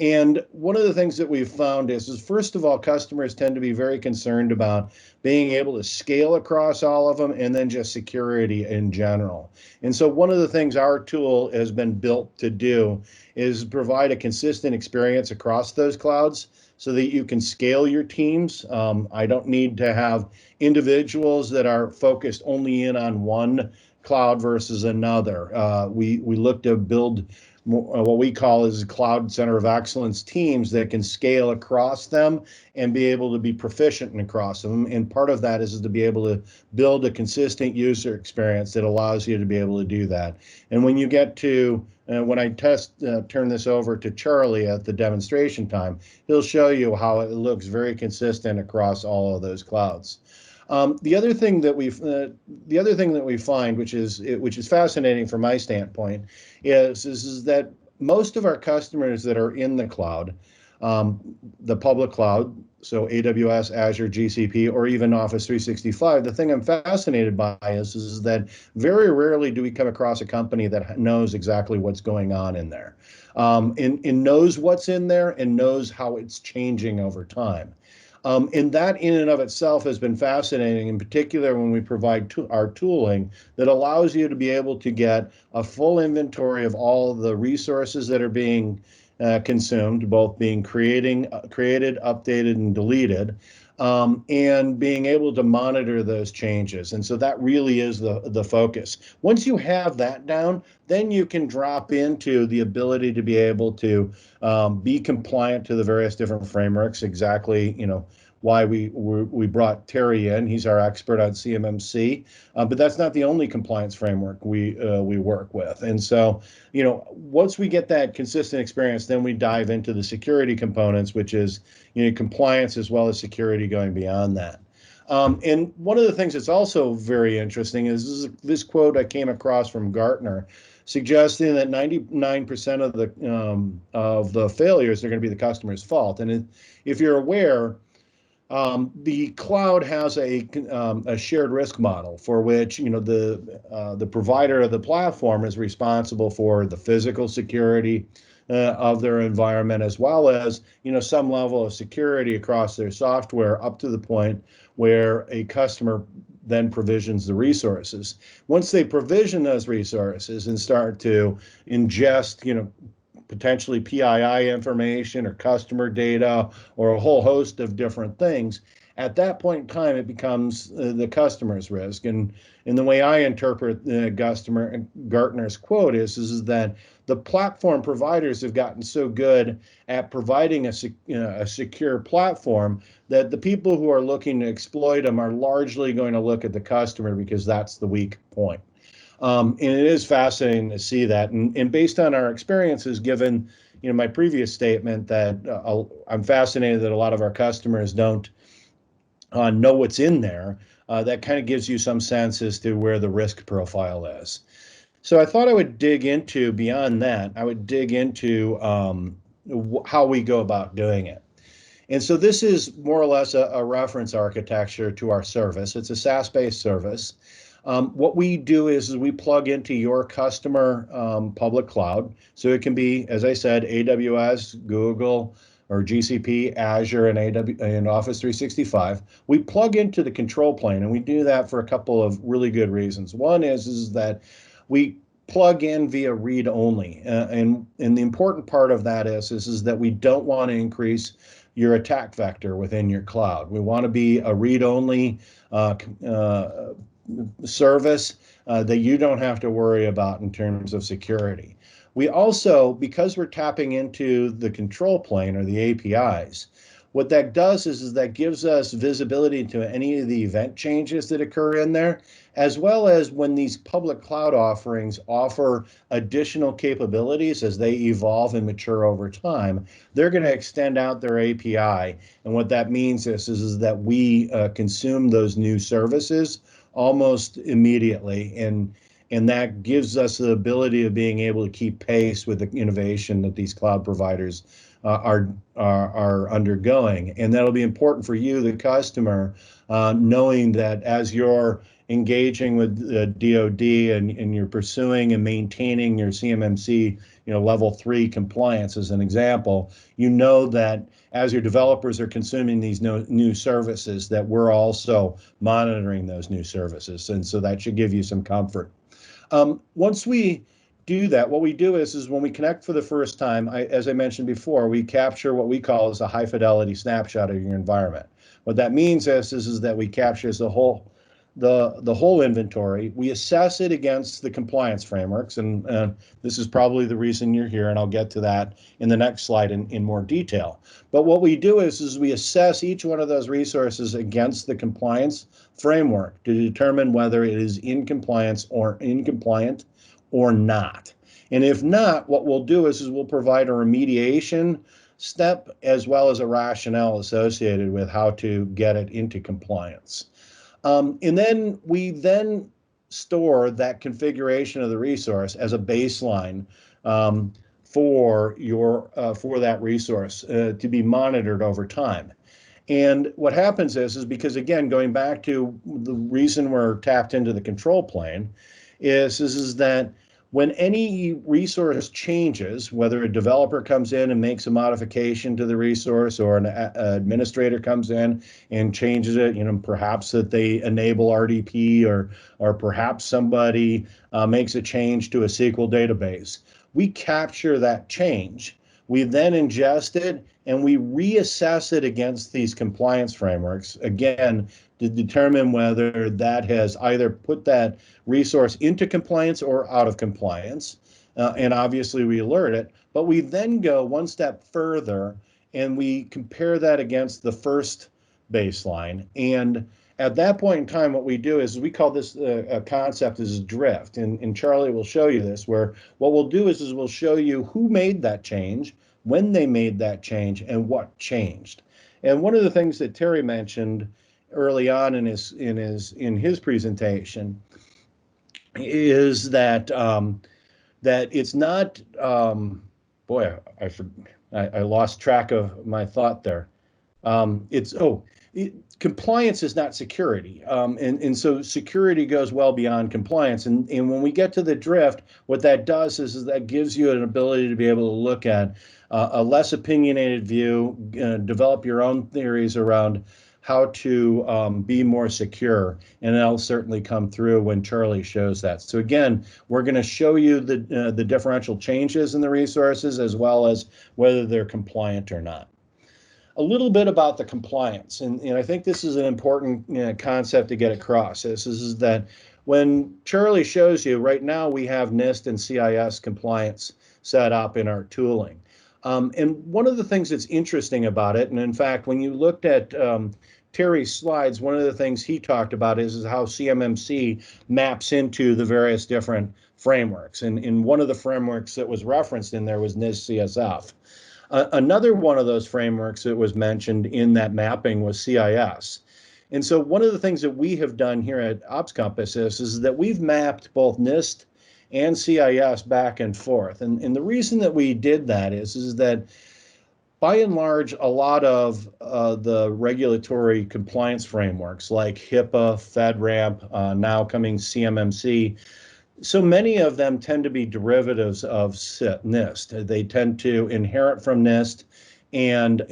And one of the things that we've found is first of all, customers tend to be very concerned about being able to scale across all of them, and then just security in general. And so one of the things our tool has been built to do is provide a consistent experience across those clouds so that you can scale your teams. I don't need to have individuals that are focused only in on one cloud versus another. We look to build what we call is cloud center of excellence teams that can scale across them and be able to be proficient across them. And part of that is to be able to build a consistent user experience that allows you to be able to do that. And when you get to, when I turn this over to Charlie at the demonstration time, he'll show you how it looks very consistent across all of those clouds. The other thing that we find, which is fascinating from my standpoint, is that most of our customers that are in the cloud the public cloud, so AWS, Azure, GCP, or even Office 365. The thing I'm fascinated by is that very rarely do we come across a company that knows exactly what's going on in there, and knows what's in there and knows how it's changing over time. And that in and of itself has been fascinating, in particular when we provide our tooling that allows you to be able to get a full inventory of all the resources that are being consumed, both being created, updated, and deleted, and being able to monitor those changes. And so that really is the focus. Once you have that down, then you can drop into the ability to be able to be compliant to the various different frameworks. Exactly, why we brought Terry in. He's our expert on CMMC, but that's not the only compliance framework we work with. And so, once we get that consistent experience, then we dive into the security components, which is compliance as well as security going beyond that. And one of the things that's also very interesting is this quote I came across from Gartner, suggesting that 99% of the failures are going to be the customer's fault. And if you're aware, the cloud has a shared risk model for which the provider of the platform is responsible for the physical security of their environment, as well as some level of security across their software, up to the point where a customer then provisions the resources. Once they provision those resources and start to ingest potentially PII information or customer data or a whole host of different things, at that point in time, it becomes the customer's risk. And the way I interpret Gartner's quote is that the platform providers have gotten so good at providing a secure platform that the people who are looking to exploit them are largely going to look at the customer, because that's the weak point. And it is fascinating to see that. And based on our experiences, given my previous statement that I'm fascinated that a lot of our customers don't know what's in there, that kind of gives you some sense as to where the risk profile is. So I thought I would dig into, beyond that, I would dig into how we go about doing it. And so this is more or less a reference architecture to our service. It's a SaaS-based service. What we do is we plug into your customer public cloud. So it can be, as I said, AWS, Google, or GCP, Azure, and Office 365. We plug into the control plane, and we do that for a couple of really good reasons. One is that we plug in via read-only, and the important part of that is that we don't want to increase your attack vector within your cloud. We want to be a read-only service that you don't have to worry about in terms of security. We also, because we're tapping into the control plane or the APIs, what that does is that gives us visibility to any of the event changes that occur in there, as well as when these public cloud offerings offer additional capabilities as they evolve and mature over time, they're going to extend out their API. And what that means is that we consume those new services almost immediately, and that gives us the ability of being able to keep pace with the innovation that these cloud providers are undergoing. And that'll be important for you, the customer, knowing that as you're engaging with the DoD and you're pursuing and maintaining your CMMC, level 3 compliance, as an example, that as your developers are consuming these new services, that we're also monitoring those new services. And so that should give you some comfort. Once we do that, what we do is when we connect for the first time, as I mentioned before, we capture what we call as a high fidelity snapshot of your environment. What that means is that we capture the whole inventory. We assess it against the compliance frameworks, and this is probably the reason you're here, and I'll get to that in the next slide in more detail. But what we do is we assess each one of those resources against the compliance framework to determine whether it is in compliance or incompliant or not. And if not, what we'll do is we'll provide a remediation step as well as a rationale associated with how to get it into compliance. And then we store that configuration of the resource as a baseline for that resource to be monitored over time. And what happens is because again, going back to the reason we're tapped into the control plane, is that when any resource changes, whether a developer comes in and makes a modification to the resource, or an administrator comes in and changes it, perhaps that they enable RDP, or perhaps somebody makes a change to a SQL database, we capture that change. We then ingest it and we reassess it against these compliance frameworks, again, to determine whether that has either put that resource into compliance or out of compliance. And obviously we alert it, but we then go one step further and we compare that against the first baseline. And at that point in time, what we do is we call this a concept is drift. And Charlie will show you this, where what we'll do is we'll show you who made that change, when they made that change, and what changed. And one of the things that Terry mentioned early on in his presentation is that that it's not boy, I lost track of my thought there. It's compliance is not security, and so security goes well beyond compliance. And when we get to the drift, what that does is that gives you an ability to be able to look at a less opinionated view, develop your own theories around how to be more secure, and that'll certainly come through when Charlie shows that. So again, we're going to show you the differential changes in the resources, as well as whether they're compliant or not. A little bit about the compliance, and I think this is an important concept to get across. This is that when Charlie shows you, right now we have NIST and CIS compliance set up in our tooling. And one of the things that's interesting about it, and in fact, when you looked at Terry's slides, one of the things he talked about is how CMMC maps into the various different frameworks. And in one of the frameworks that was referenced in there was NIST CSF. Another one of those frameworks that was mentioned in that mapping was CIS. And so one of the things that we have done here at Ops Compass is that we've mapped both NIST and CIS back and forth. And the reason that we did that is that by and large, a lot of the regulatory compliance frameworks like HIPAA, FedRAMP, now coming CMMC, so many of them tend to be derivatives of NIST. They tend to inherit from NIST and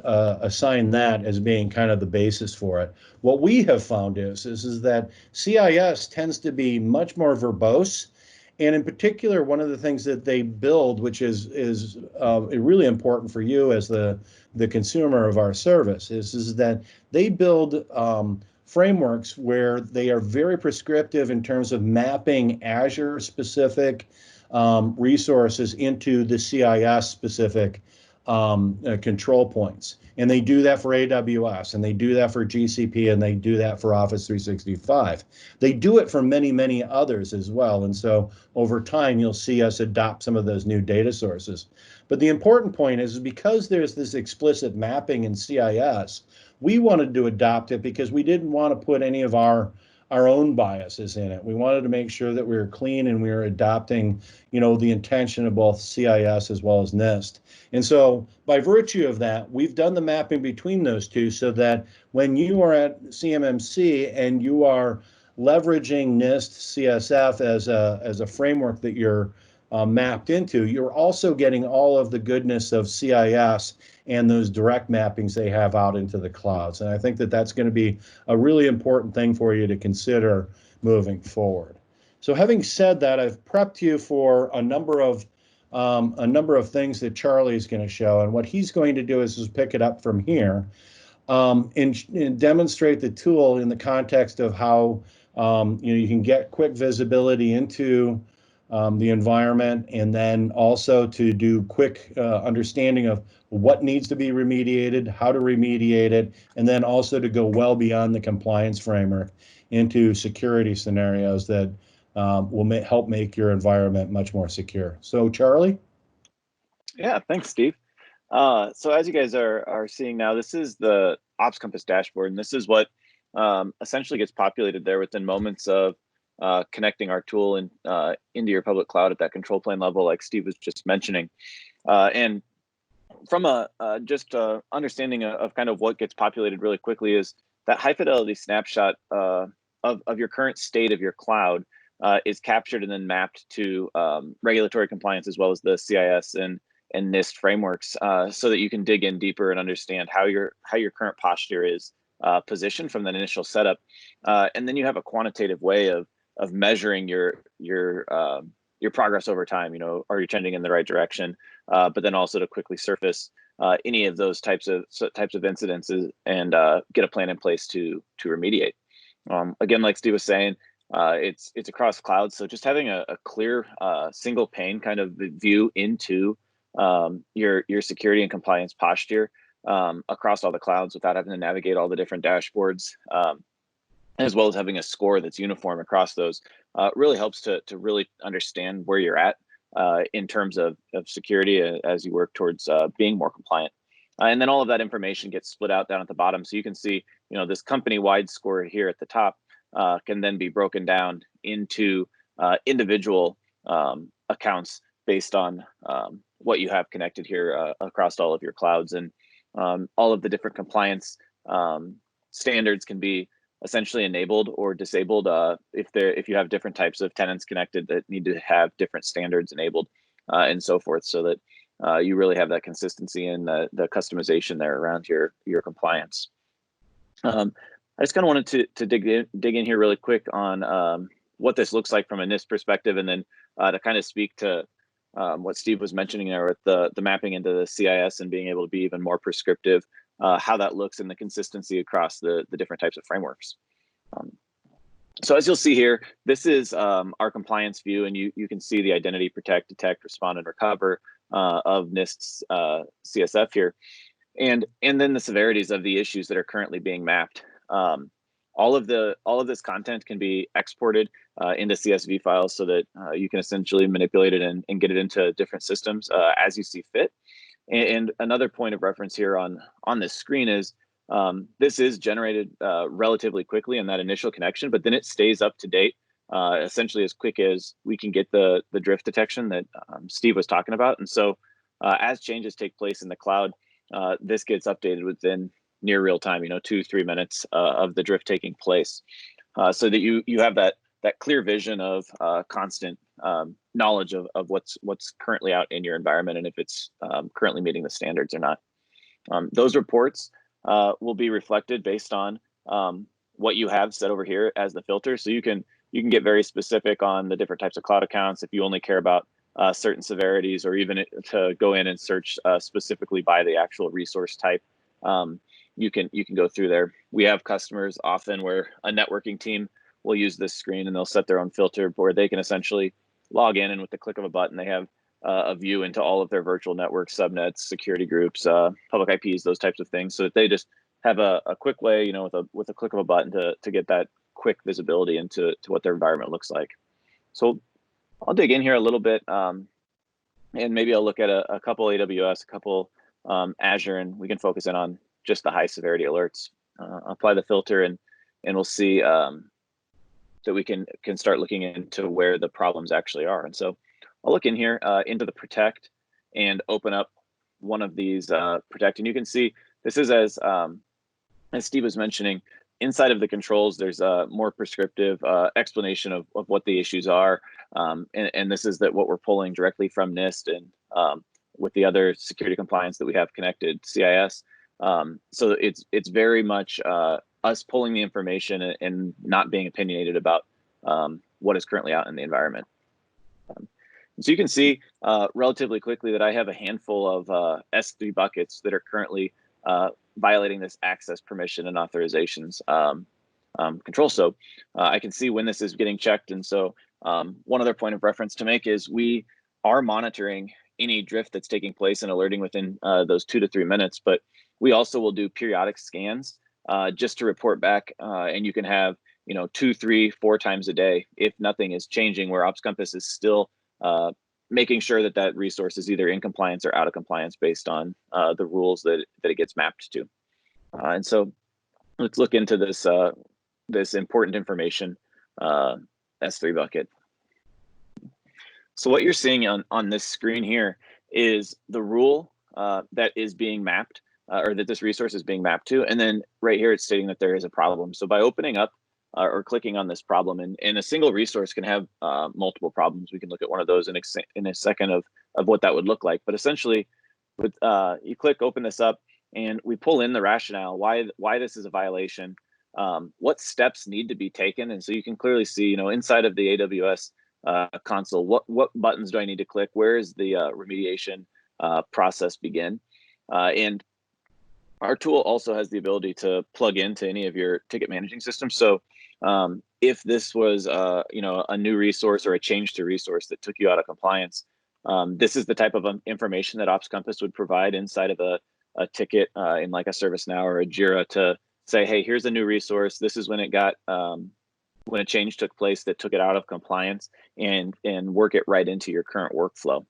assign that as being kind of the basis for it. What we have found is that CIS tends to be much more verbose. And in particular, one of the things that they build, which is really important for you as the consumer of our service, is that they build frameworks where they are very prescriptive in terms of mapping Azure specific resources into the CIS specific control points. And they do that for AWS, and they do that for GCP, and they do that for Office 365. They do it for many, many others as well. And so over time, you'll see us adopt some of those new data sources. But the important point is because there's this explicit mapping in CIS, we wanted to adopt it because we didn't want to put any of our own biases in it. We wanted to make sure that we were clean and we were adopting, the intention of both CIS as well as NIST. And so by virtue of that, we've done the mapping between those two so that when you are at CMMC and you are leveraging NIST CSF as a framework that you're mapped into, you're also getting all of the goodness of CIS and those direct mappings they have out into the clouds. And I think that that's going to be a really important thing for you to consider moving forward. So having said that, I've prepped you for a number of things that Charlie is going to show. And what he's going to do is pick it up from here and demonstrate the tool in the context of how you can get quick visibility into the environment, and then also to do quick understanding of what needs to be remediated, how to remediate it, and then also to go well beyond the compliance framework into security scenarios that will help make your environment much more secure. So, Charlie? Yeah, thanks, Steve. So as you guys are seeing now, this is the Ops Compass dashboard, and this is what essentially gets populated there within moments of connecting our tool into your public cloud at that control plane level, like Steve was just mentioning. And from a just understanding of kind of what gets populated really quickly is that high fidelity snapshot of your current state of your cloud is captured and then mapped to regulatory compliance as well as the CIS and NIST frameworks, so that you can dig in deeper and understand how your current posture is positioned from that initial setup, and then you have a quantitative way of measuring your progress over time. You know, are you trending in the right direction? But then also to quickly surface any of those types of incidences and get a plan in place to remediate. Again, like Steve was saying, it's across clouds, so just having a clear single pane kind of view into your security and compliance posture across all the clouds without having to navigate all the different dashboards, as well as having a score that's uniform across those, really helps to really understand where you're at in terms of security as you work towards being more compliant. And then all of that information gets split out down at the bottom, so you can see, you know, this company-wide score here at the top can then be broken down into individual accounts based on what you have connected here across all of your clouds. And all of the different compliance standards can be essentially enabled or disabled if you have different types of tenants connected that need to have different standards enabled and so forth, so that you really have that consistency and the customization there around your compliance. I just kind of wanted to dig in here really quick on what this looks like from a NIST perspective, and then to kind of speak to what Steve was mentioning there with the mapping into the CIS and being able to be even more prescriptive, how that looks and the consistency across the different types of frameworks. So as you'll see here, this is our compliance view, and you can see the identity, protect, detect, respond, and recover of NIST's CSF here, and then the severities of the issues that are currently being mapped. All of this content can be exported into CSV files so that you can essentially manipulate it and get it into different systems as you see fit. And another point of reference here on this screen is this is generated relatively quickly in that initial connection, but then it stays up to date essentially as quick as we can get the drift detection that Steve was talking about. And so as changes take place in the cloud, this gets updated within near real time, 2-3 minutes of the drift taking place, so that you have that clear vision of constant knowledge of what's currently out in your environment and if it's currently meeting the standards or not. Those reports will be reflected based on what you have set over here as the filter. So you can get very specific on the different types of cloud accounts if you only care about certain severities, or even to go in and search specifically by the actual resource type. You can go through there. We have customers often where a networking team will use this screen and they'll set their own filter where they can essentially log in, and with the click of a button, they have a view into all of their virtual networks, subnets, security groups, public IPs, those types of things, so that they just have a quick way, with a click of a button to get that quick visibility into what their environment looks like. So I'll dig in here a little bit, and maybe I'll look at a couple AWS, a couple Azure, and we can focus in on just the high severity alerts. Apply the filter, and we'll see that we can start looking into where the problems actually are. And so I'll look in here into the protect and open up one of these protect, and you can see this is as Steve was mentioning, inside of the controls, there's a more prescriptive explanation of what the issues are, and this is what we're pulling directly from NIST and with the other security compliance that we have connected, CIS. So it's very much us pulling the information and not being opinionated about what is currently out in the environment. So you can see relatively quickly that I have a handful of S3 buckets that are currently violating this access permission and authorizations control. So I can see when this is getting checked. And so one other point of reference to make is we are monitoring any drift that's taking place and alerting within those 2 to 3 minutes, but we also will do periodic scans just to report back, and you can have 2, 3, 4 times a day if nothing is changing, where Ops Compass is still making sure that resource is either in compliance or out of compliance based on the rules that it gets mapped to. And so let's look into this important information S3 bucket. So what you're seeing on this screen here is the rule that is being mapped, or that this resource is being mapped to. And then right here, it's stating that there is a problem. So by opening up or clicking on this problem, and a single resource can have multiple problems. We can look at one of those in a second of what that would look like. But essentially, with you click open this up, and we pull in the rationale why this is a violation, what steps need to be taken. And so you can clearly see, inside of the AWS console, what buttons do I need to click? Where is the remediation process begin? And our tool also has the ability to plug into any of your ticket managing systems. So if this was a new resource or a change to resource that took you out of compliance, this is the type of information that Ops Compass would provide inside of a ticket in like a ServiceNow or a Jira to say, hey, here's a new resource. This is when it got when a change took place that took it out of compliance, and work it right into your current workflow.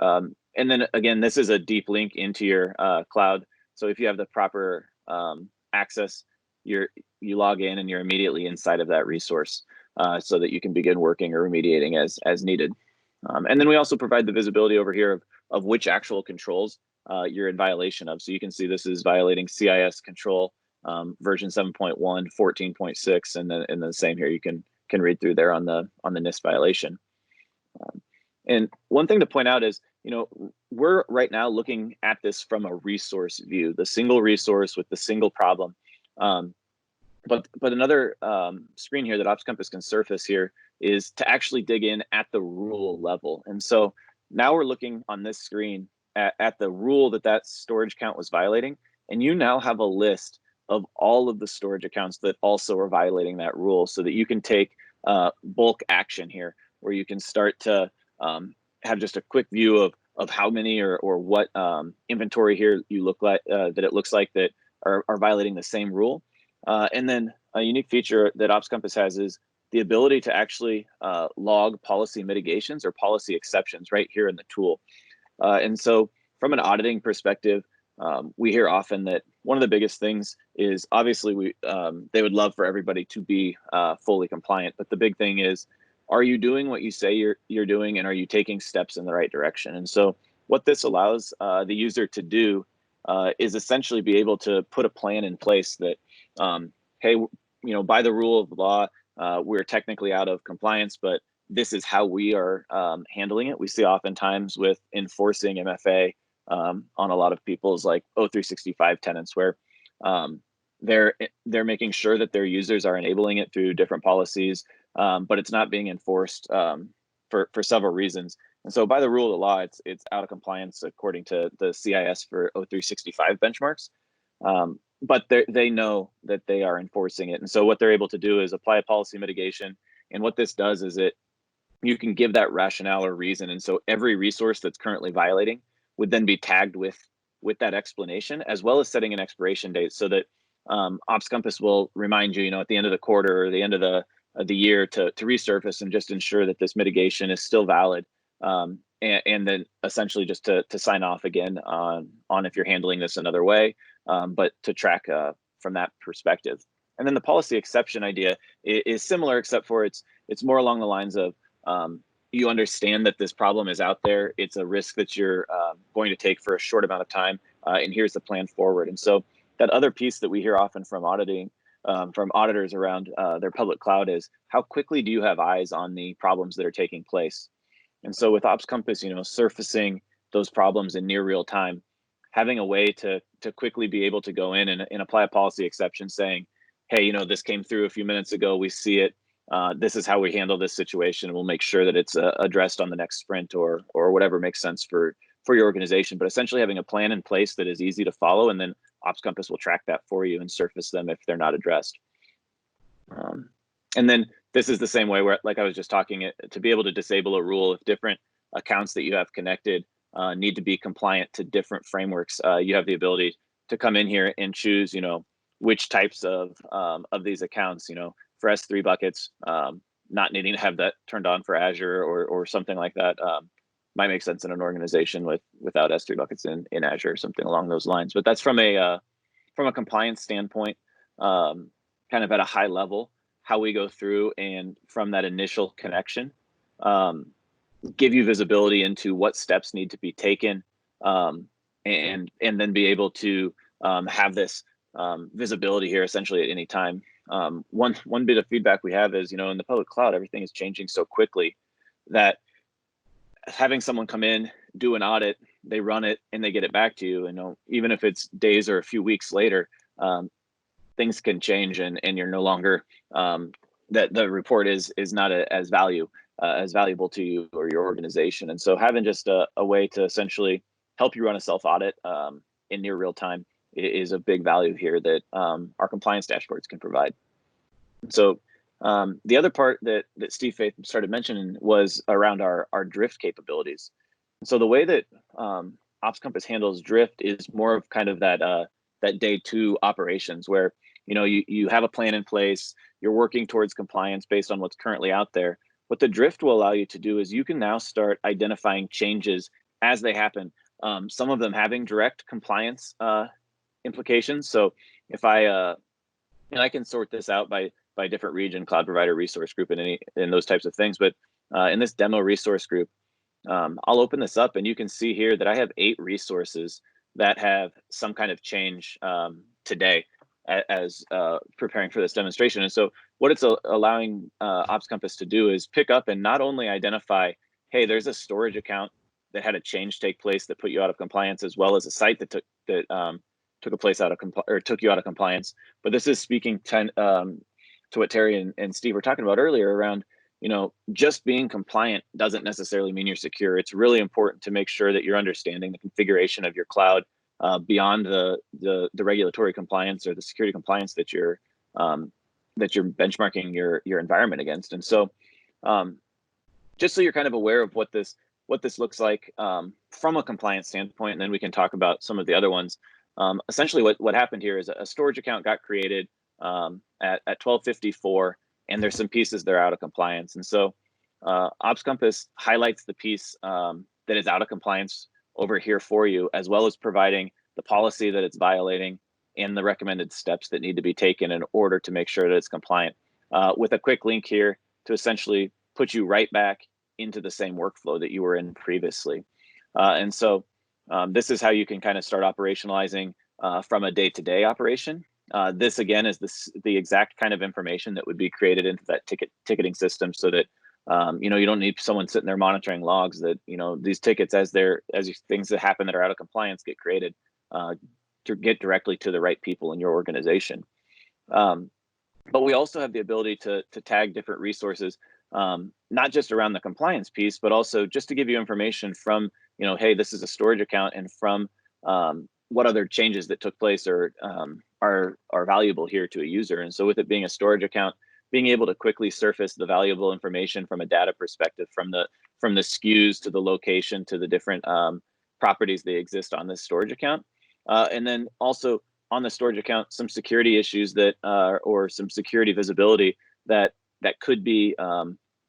And then again, this is a deep link into your cloud. So if you have the proper access, you log in and you're immediately inside of that resource so that you can begin working or remediating as needed. And then we also provide the visibility over here of which actual controls you're in violation of. So you can see this is violating CIS control version 7.1, 14.6, and then the same here. You can read through there on the NIST violation. And one thing to point out is, we're right now looking at this from a resource view, the single resource with the single problem. But another screen here that Ops Compass can surface here is to actually dig in at the rule level. And so now we're looking on this screen at the rule that storage account was violating. And you now have a list of all of the storage accounts that also are violating that rule, so that you can take bulk action here, where you can start to have just a quick view of how many or what inventory here you look like that it looks like that are violating the same rule. And then a unique feature that Ops Compass has is the ability to actually log policy mitigations or policy exceptions right here in the tool. And so from an auditing perspective, we hear often that one of the biggest things is obviously they would love for everybody to be fully compliant, but the big thing is, are you doing what you say you're doing, and are you taking steps in the right direction? And so what this allows the user to do is essentially be able to put a plan in place that, hey, by the rule of law, we're technically out of compliance, but this is how we are handling it. We see oftentimes with enforcing MFA on a lot of people's like O365 tenants, where they're making sure that their users are enabling it through different policies, but it's not being enforced for several reasons. And so by the rule of the law, it's out of compliance according to the CIS for O365 benchmarks. But they know that they are enforcing it. And so what they're able to do is apply a policy mitigation. And what this does is you can give that rationale or reason. And so every resource that's currently violating would then be tagged with that explanation, as well as setting an expiration date, so that Ops Compass will remind you, at the end of the quarter or the end of the year to resurface and just ensure that this mitigation is still valid. And then essentially just to sign off again on if you're handling this another way, but to track from that perspective. And then the policy exception idea is similar, except for it's more along the lines of you understand that this problem is out there. It's a risk that you're going to take for a short amount of time, and here's the plan forward. And so that other piece that we hear often from auditing, from auditors around their public cloud is, how quickly do you have eyes on the problems that are taking place? And so with Ops Compass, surfacing those problems in near real time, having a way to quickly be able to go in and apply a policy exception saying, hey, this came through a few minutes ago, we see it. This is how we handle this situation. We'll make sure that it's addressed on the next sprint or whatever makes sense for your organization. But essentially having a plan in place that is easy to follow, and then Ops Compass will track that for you and surface them if they're not addressed. And then this is the same way where, like I was just talking, to be able to disable a rule, if different accounts that you have connected need to be compliant to different frameworks, you have the ability to come in here and choose, which types of these accounts, for S3 buckets, not needing to have that turned on for Azure or something like that might make sense in an organization without S3 buckets in Azure or something along those lines. But that's from a compliance standpoint, kind of at a high level, how we go through and from that initial connection, give you visibility into what steps need to be taken, and then be able to have this visibility here essentially at any time. One bit of feedback we have is, in the public cloud, everything is changing so quickly that having someone come in, do an audit, they run it, and they get it back to you. Even if it's days or a few weeks later, things can change, and you're no longer that the report is not as valuable to you or your organization. And so having just a way to essentially help you run a self audit in near real time is a big value here that our compliance dashboards can provide. So the other part that Steve Faith started mentioning was around our drift capabilities. So the way that Ops Compass handles drift is more of kind of that day two operations where you have a plan in place, you're working towards compliance based on what's currently out there. What the drift will allow you to do is you can now start identifying changes as they happen. Some of them having direct compliance implications. So if I can sort this out by different region, cloud provider, resource group, and those types of things. But in this demo resource group, I'll open this up, and you can see here that I have 8 resources that have some kind of change today as preparing for this demonstration. And so what it's allowing Ops Compass to do is pick up and not only identify, hey, there's a storage account that had a change take place that put you out of compliance, as well as a site that took you out of compliance. But this is speaking to what Terry and Steve were talking about earlier around, just being compliant doesn't necessarily mean you're secure. It's really important to make sure that you're understanding the configuration of your cloud beyond the regulatory compliance or the security compliance that you're benchmarking your environment against. And so just so you're kind of aware of what this looks like from a compliance standpoint, and then we can talk about some of the other ones. Essentially what happened here is a storage account got created at 12:54, and there's some pieces that are out of compliance. And so Ops Compass highlights the piece that is out of compliance over here for you, as well as providing the policy that it's violating and the recommended steps that need to be taken in order to make sure that it's compliant, with a quick link here to essentially put you right back into the same workflow that you were in previously. And so this is how you can kind of start operationalizing from a day-to-day operation. This again is the exact kind of information that would be created into that ticketing system, so that you don't need someone sitting there monitoring logs. That these tickets, as things that happen that are out of compliance, get created to get directly to the right people in your organization. But we also have the ability to tag different resources, not just around the compliance piece, but also just to give you information from, hey, this is a storage account, and from what other changes that took place are valuable here to a user. And so with it being a storage account, being able to quickly surface the valuable information from a data perspective, from the SKUs to the location to the different properties that exist on this storage account. And then also on the storage account, some security issues or some security visibility that could be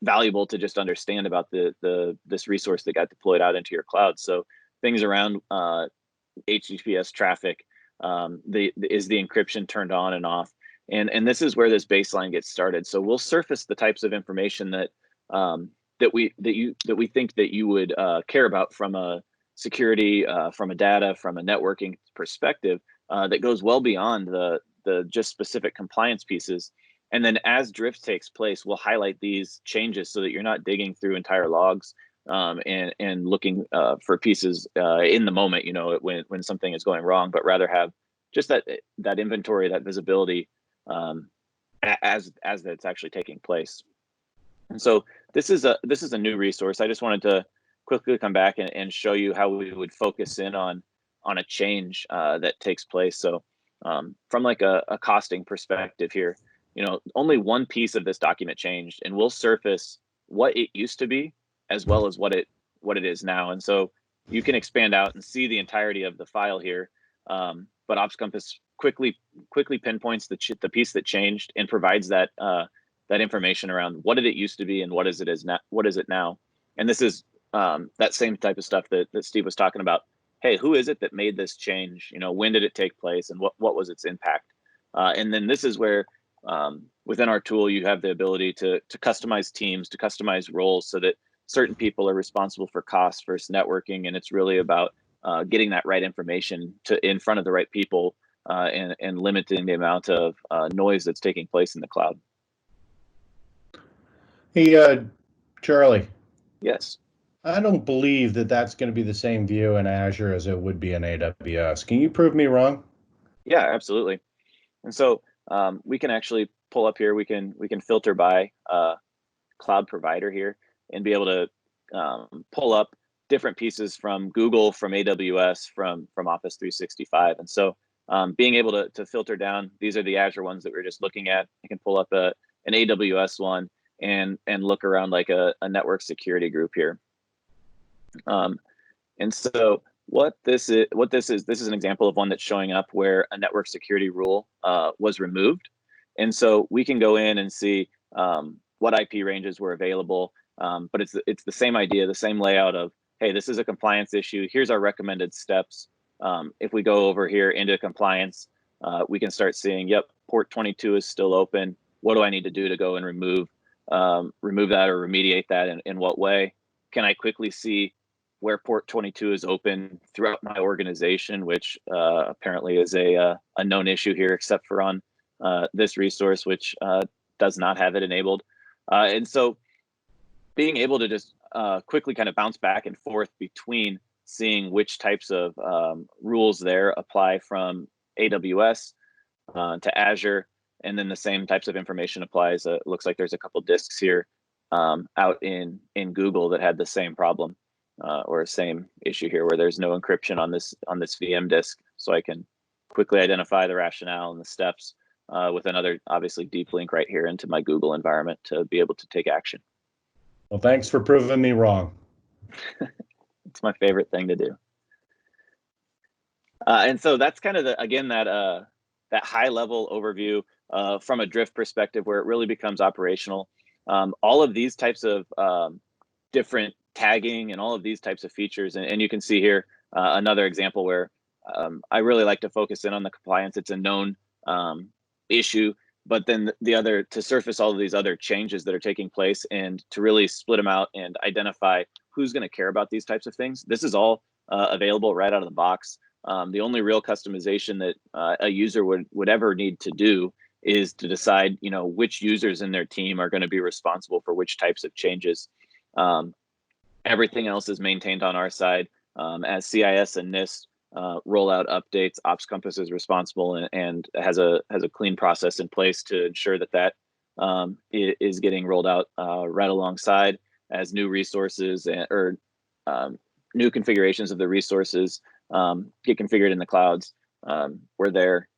valuable to just understand about this resource that got deployed out into your cloud. So things around HTTPS traffic, is the encryption turned on and off, and this is where this baseline gets started. So we'll surface the types of information that we think that you would care about from a security, from a data, from a networking perspective, that goes well beyond the just specific compliance pieces. And then as drift takes place, we'll highlight these changes so that you're not digging through entire logs and looking for pieces in the moment, when something is going wrong, but rather have just that inventory, that visibility as that's actually taking place. And so this is a new resource. I just wanted to quickly come back and show you how we would focus in on a change that takes place. So from like a costing perspective here, only one piece of this document changed, and we'll surface what it used to be as well as what it is now. And so you can expand out and see the entirety of the file here. But Ops Compass quickly pinpoints the piece that changed and provides that information around what did it used to be and what is it now. And this is that same type of stuff that Steve was talking about. Hey, who is it that made this change? When did it take place, and what was its impact? And then this is where within our tool, you have the ability to customize teams, to customize roles so that certain people are responsible for cost versus networking. And it's really about getting that right information in front of the right people and limiting the amount of noise that's taking place in the cloud. Hey, Charlie. Yes. I don't believe that that's going to be the same view in Azure as it would be in AWS. Can you prove me wrong? Yeah, absolutely. And so we can actually pull up here. We can filter by cloud provider here and be able to pull up different pieces from Google, from AWS, from Office 365. And so being able to filter down, these are the Azure ones that we are just looking at. I can pull up an AWS one and look around like a network security group here. And so this is an example of one that's showing up where a network security rule was removed. And so we can go in and see what IP ranges were available, but it's the same idea, the same layout of, hey, this is a compliance issue. Here's our recommended steps. If we go over here into compliance, we can start seeing, yep, port 22 is still open. What do I need to do to go and remove that or remediate that? In what way? Can I quickly see where port 22 is open throughout my organization, which apparently is a known issue here, except for on this resource, which does not have it enabled. And so being able to just quickly kind of bounce back and forth between seeing which types of rules there apply from AWS to Azure, and then the same types of information applies. It looks like there's a couple disks here out in Google that had the same problem. Or same issue here where there's no encryption on this VM disk, so I can quickly identify the rationale and the steps with another obviously deep link right here into my Google environment to be able to take action. Well, thanks for proving me wrong. It's my favorite thing to do. And so that's kind of that high level overview from a Drift perspective where it really becomes operational. All of these types of different tagging and all of these types of features. And you can see here another example where I really like to focus in on the compliance. It's a known issue, but then to surface all of these other changes that are taking place and to really split them out and identify who's going to care about these types of things. This is all available right out of the box. The only real customization that a user would ever need to do is to decide, which users in their team are going to be responsible for which types of changes. Everything else is maintained on our side. As CIS and NIST roll out updates, Ops Compass is responsible and has a clean process in place to ensure that is getting rolled out right alongside as new resources or new configurations of the resources get configured in the clouds. We're there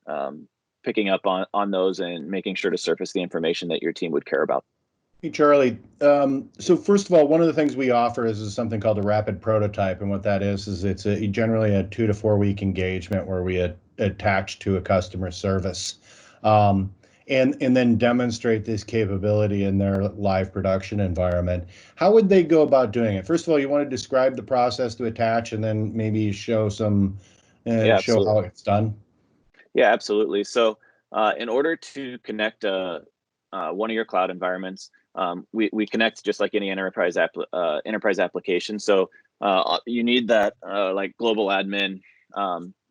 picking up on those and making sure to surface the information that your team would care about. Hey, Charlie. So first of all, one of the things we offer is something called a rapid prototype. And what that is it's generally a 2 to 4 week engagement where we attach to a customer service and then demonstrate this capability in their live production environment. How would they go about doing it? First of all, you want to describe the process to attach and then maybe show show how it's done? Yeah, absolutely. So in order to connect one of your cloud environments, we connect just like any enterprise application. So you need that like global admin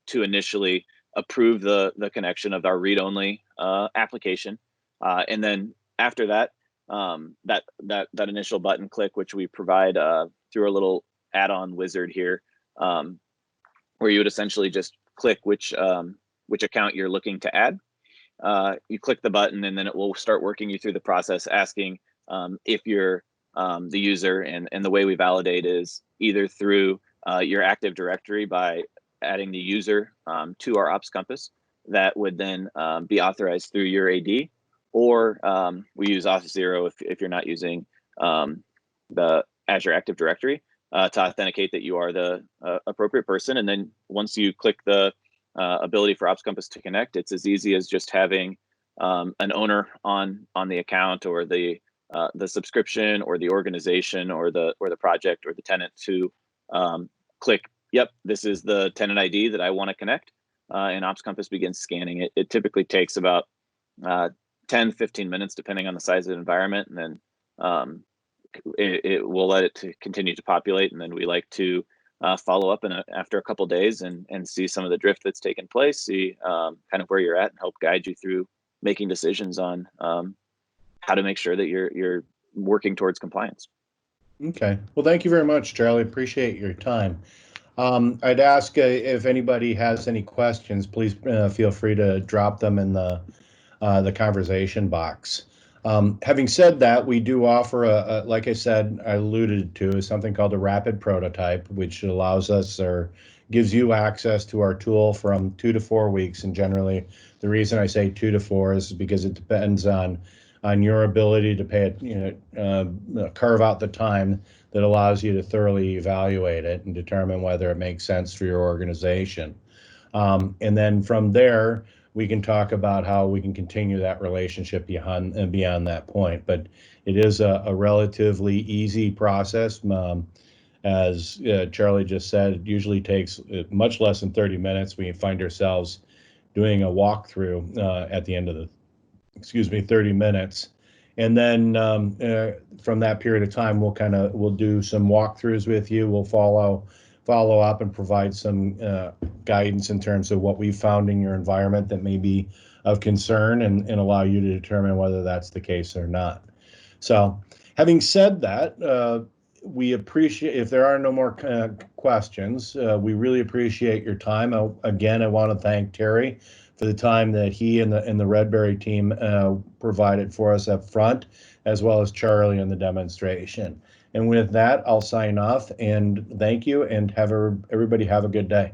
to initially approve the connection of our read-only application, and then after that, that initial button click, which we provide through a little add-on wizard here, where you would essentially just click which account you're looking to add. You click the button and then it will start working you through the process, asking if you're the user, and the way we validate is either through your Active Directory by adding the user to our Ops Compass that would then be authorized through your AD, or we use Auth0 if you're not using the Azure Active Directory to authenticate that you are the appropriate person. And then once you click the ability for Ops Compass to connect, it's as easy as just having an owner on the account, or the subscription, or the organization, or the project, or the tenant to click, yep, this is the tenant ID that I want to connect, and Ops Compass begins scanning it. It typically takes about 10, 15 minutes, depending on the size of the environment. And then it will let it to continue to populate. And then we like to follow up after a couple of days and see some of the drift that's taken place, see kind of where you're at, and help guide you through making decisions on how to make sure that you're working towards compliance. Okay. Well, thank you very much, Charlie. Appreciate your time. I'd ask if anybody has any questions, please feel free to drop them in the conversation box. Having said that, we do offer like I said, I alluded to, something called a rapid prototype, which allows us or gives you access to our tool from 2 to 4 weeks. And generally, the reason I say 2 to 4 is because it depends on your ability to carve out the time that allows you to thoroughly evaluate it and determine whether it makes sense for your organization. And then from there, we can talk about how we can continue that relationship beyond that point. But it is a relatively easy process. As Charlie just said, it usually takes much less than 30 minutes. We find ourselves doing a walkthrough at the end of the 30 minutes. And then from that period of time, we'll do some walkthroughs with you. We'll follow up and provide some guidance in terms of what we've found in your environment that may be of concern, and allow you to determine whether that's the case or not. So having said that, we appreciate, if there are no more questions, we really appreciate your time. Again, I want to thank Terry for the time that he and the Redberry team provided for us up front, as well as Charlie in the demonstration. And with that, I'll sign off and thank you, and everybody have a good day.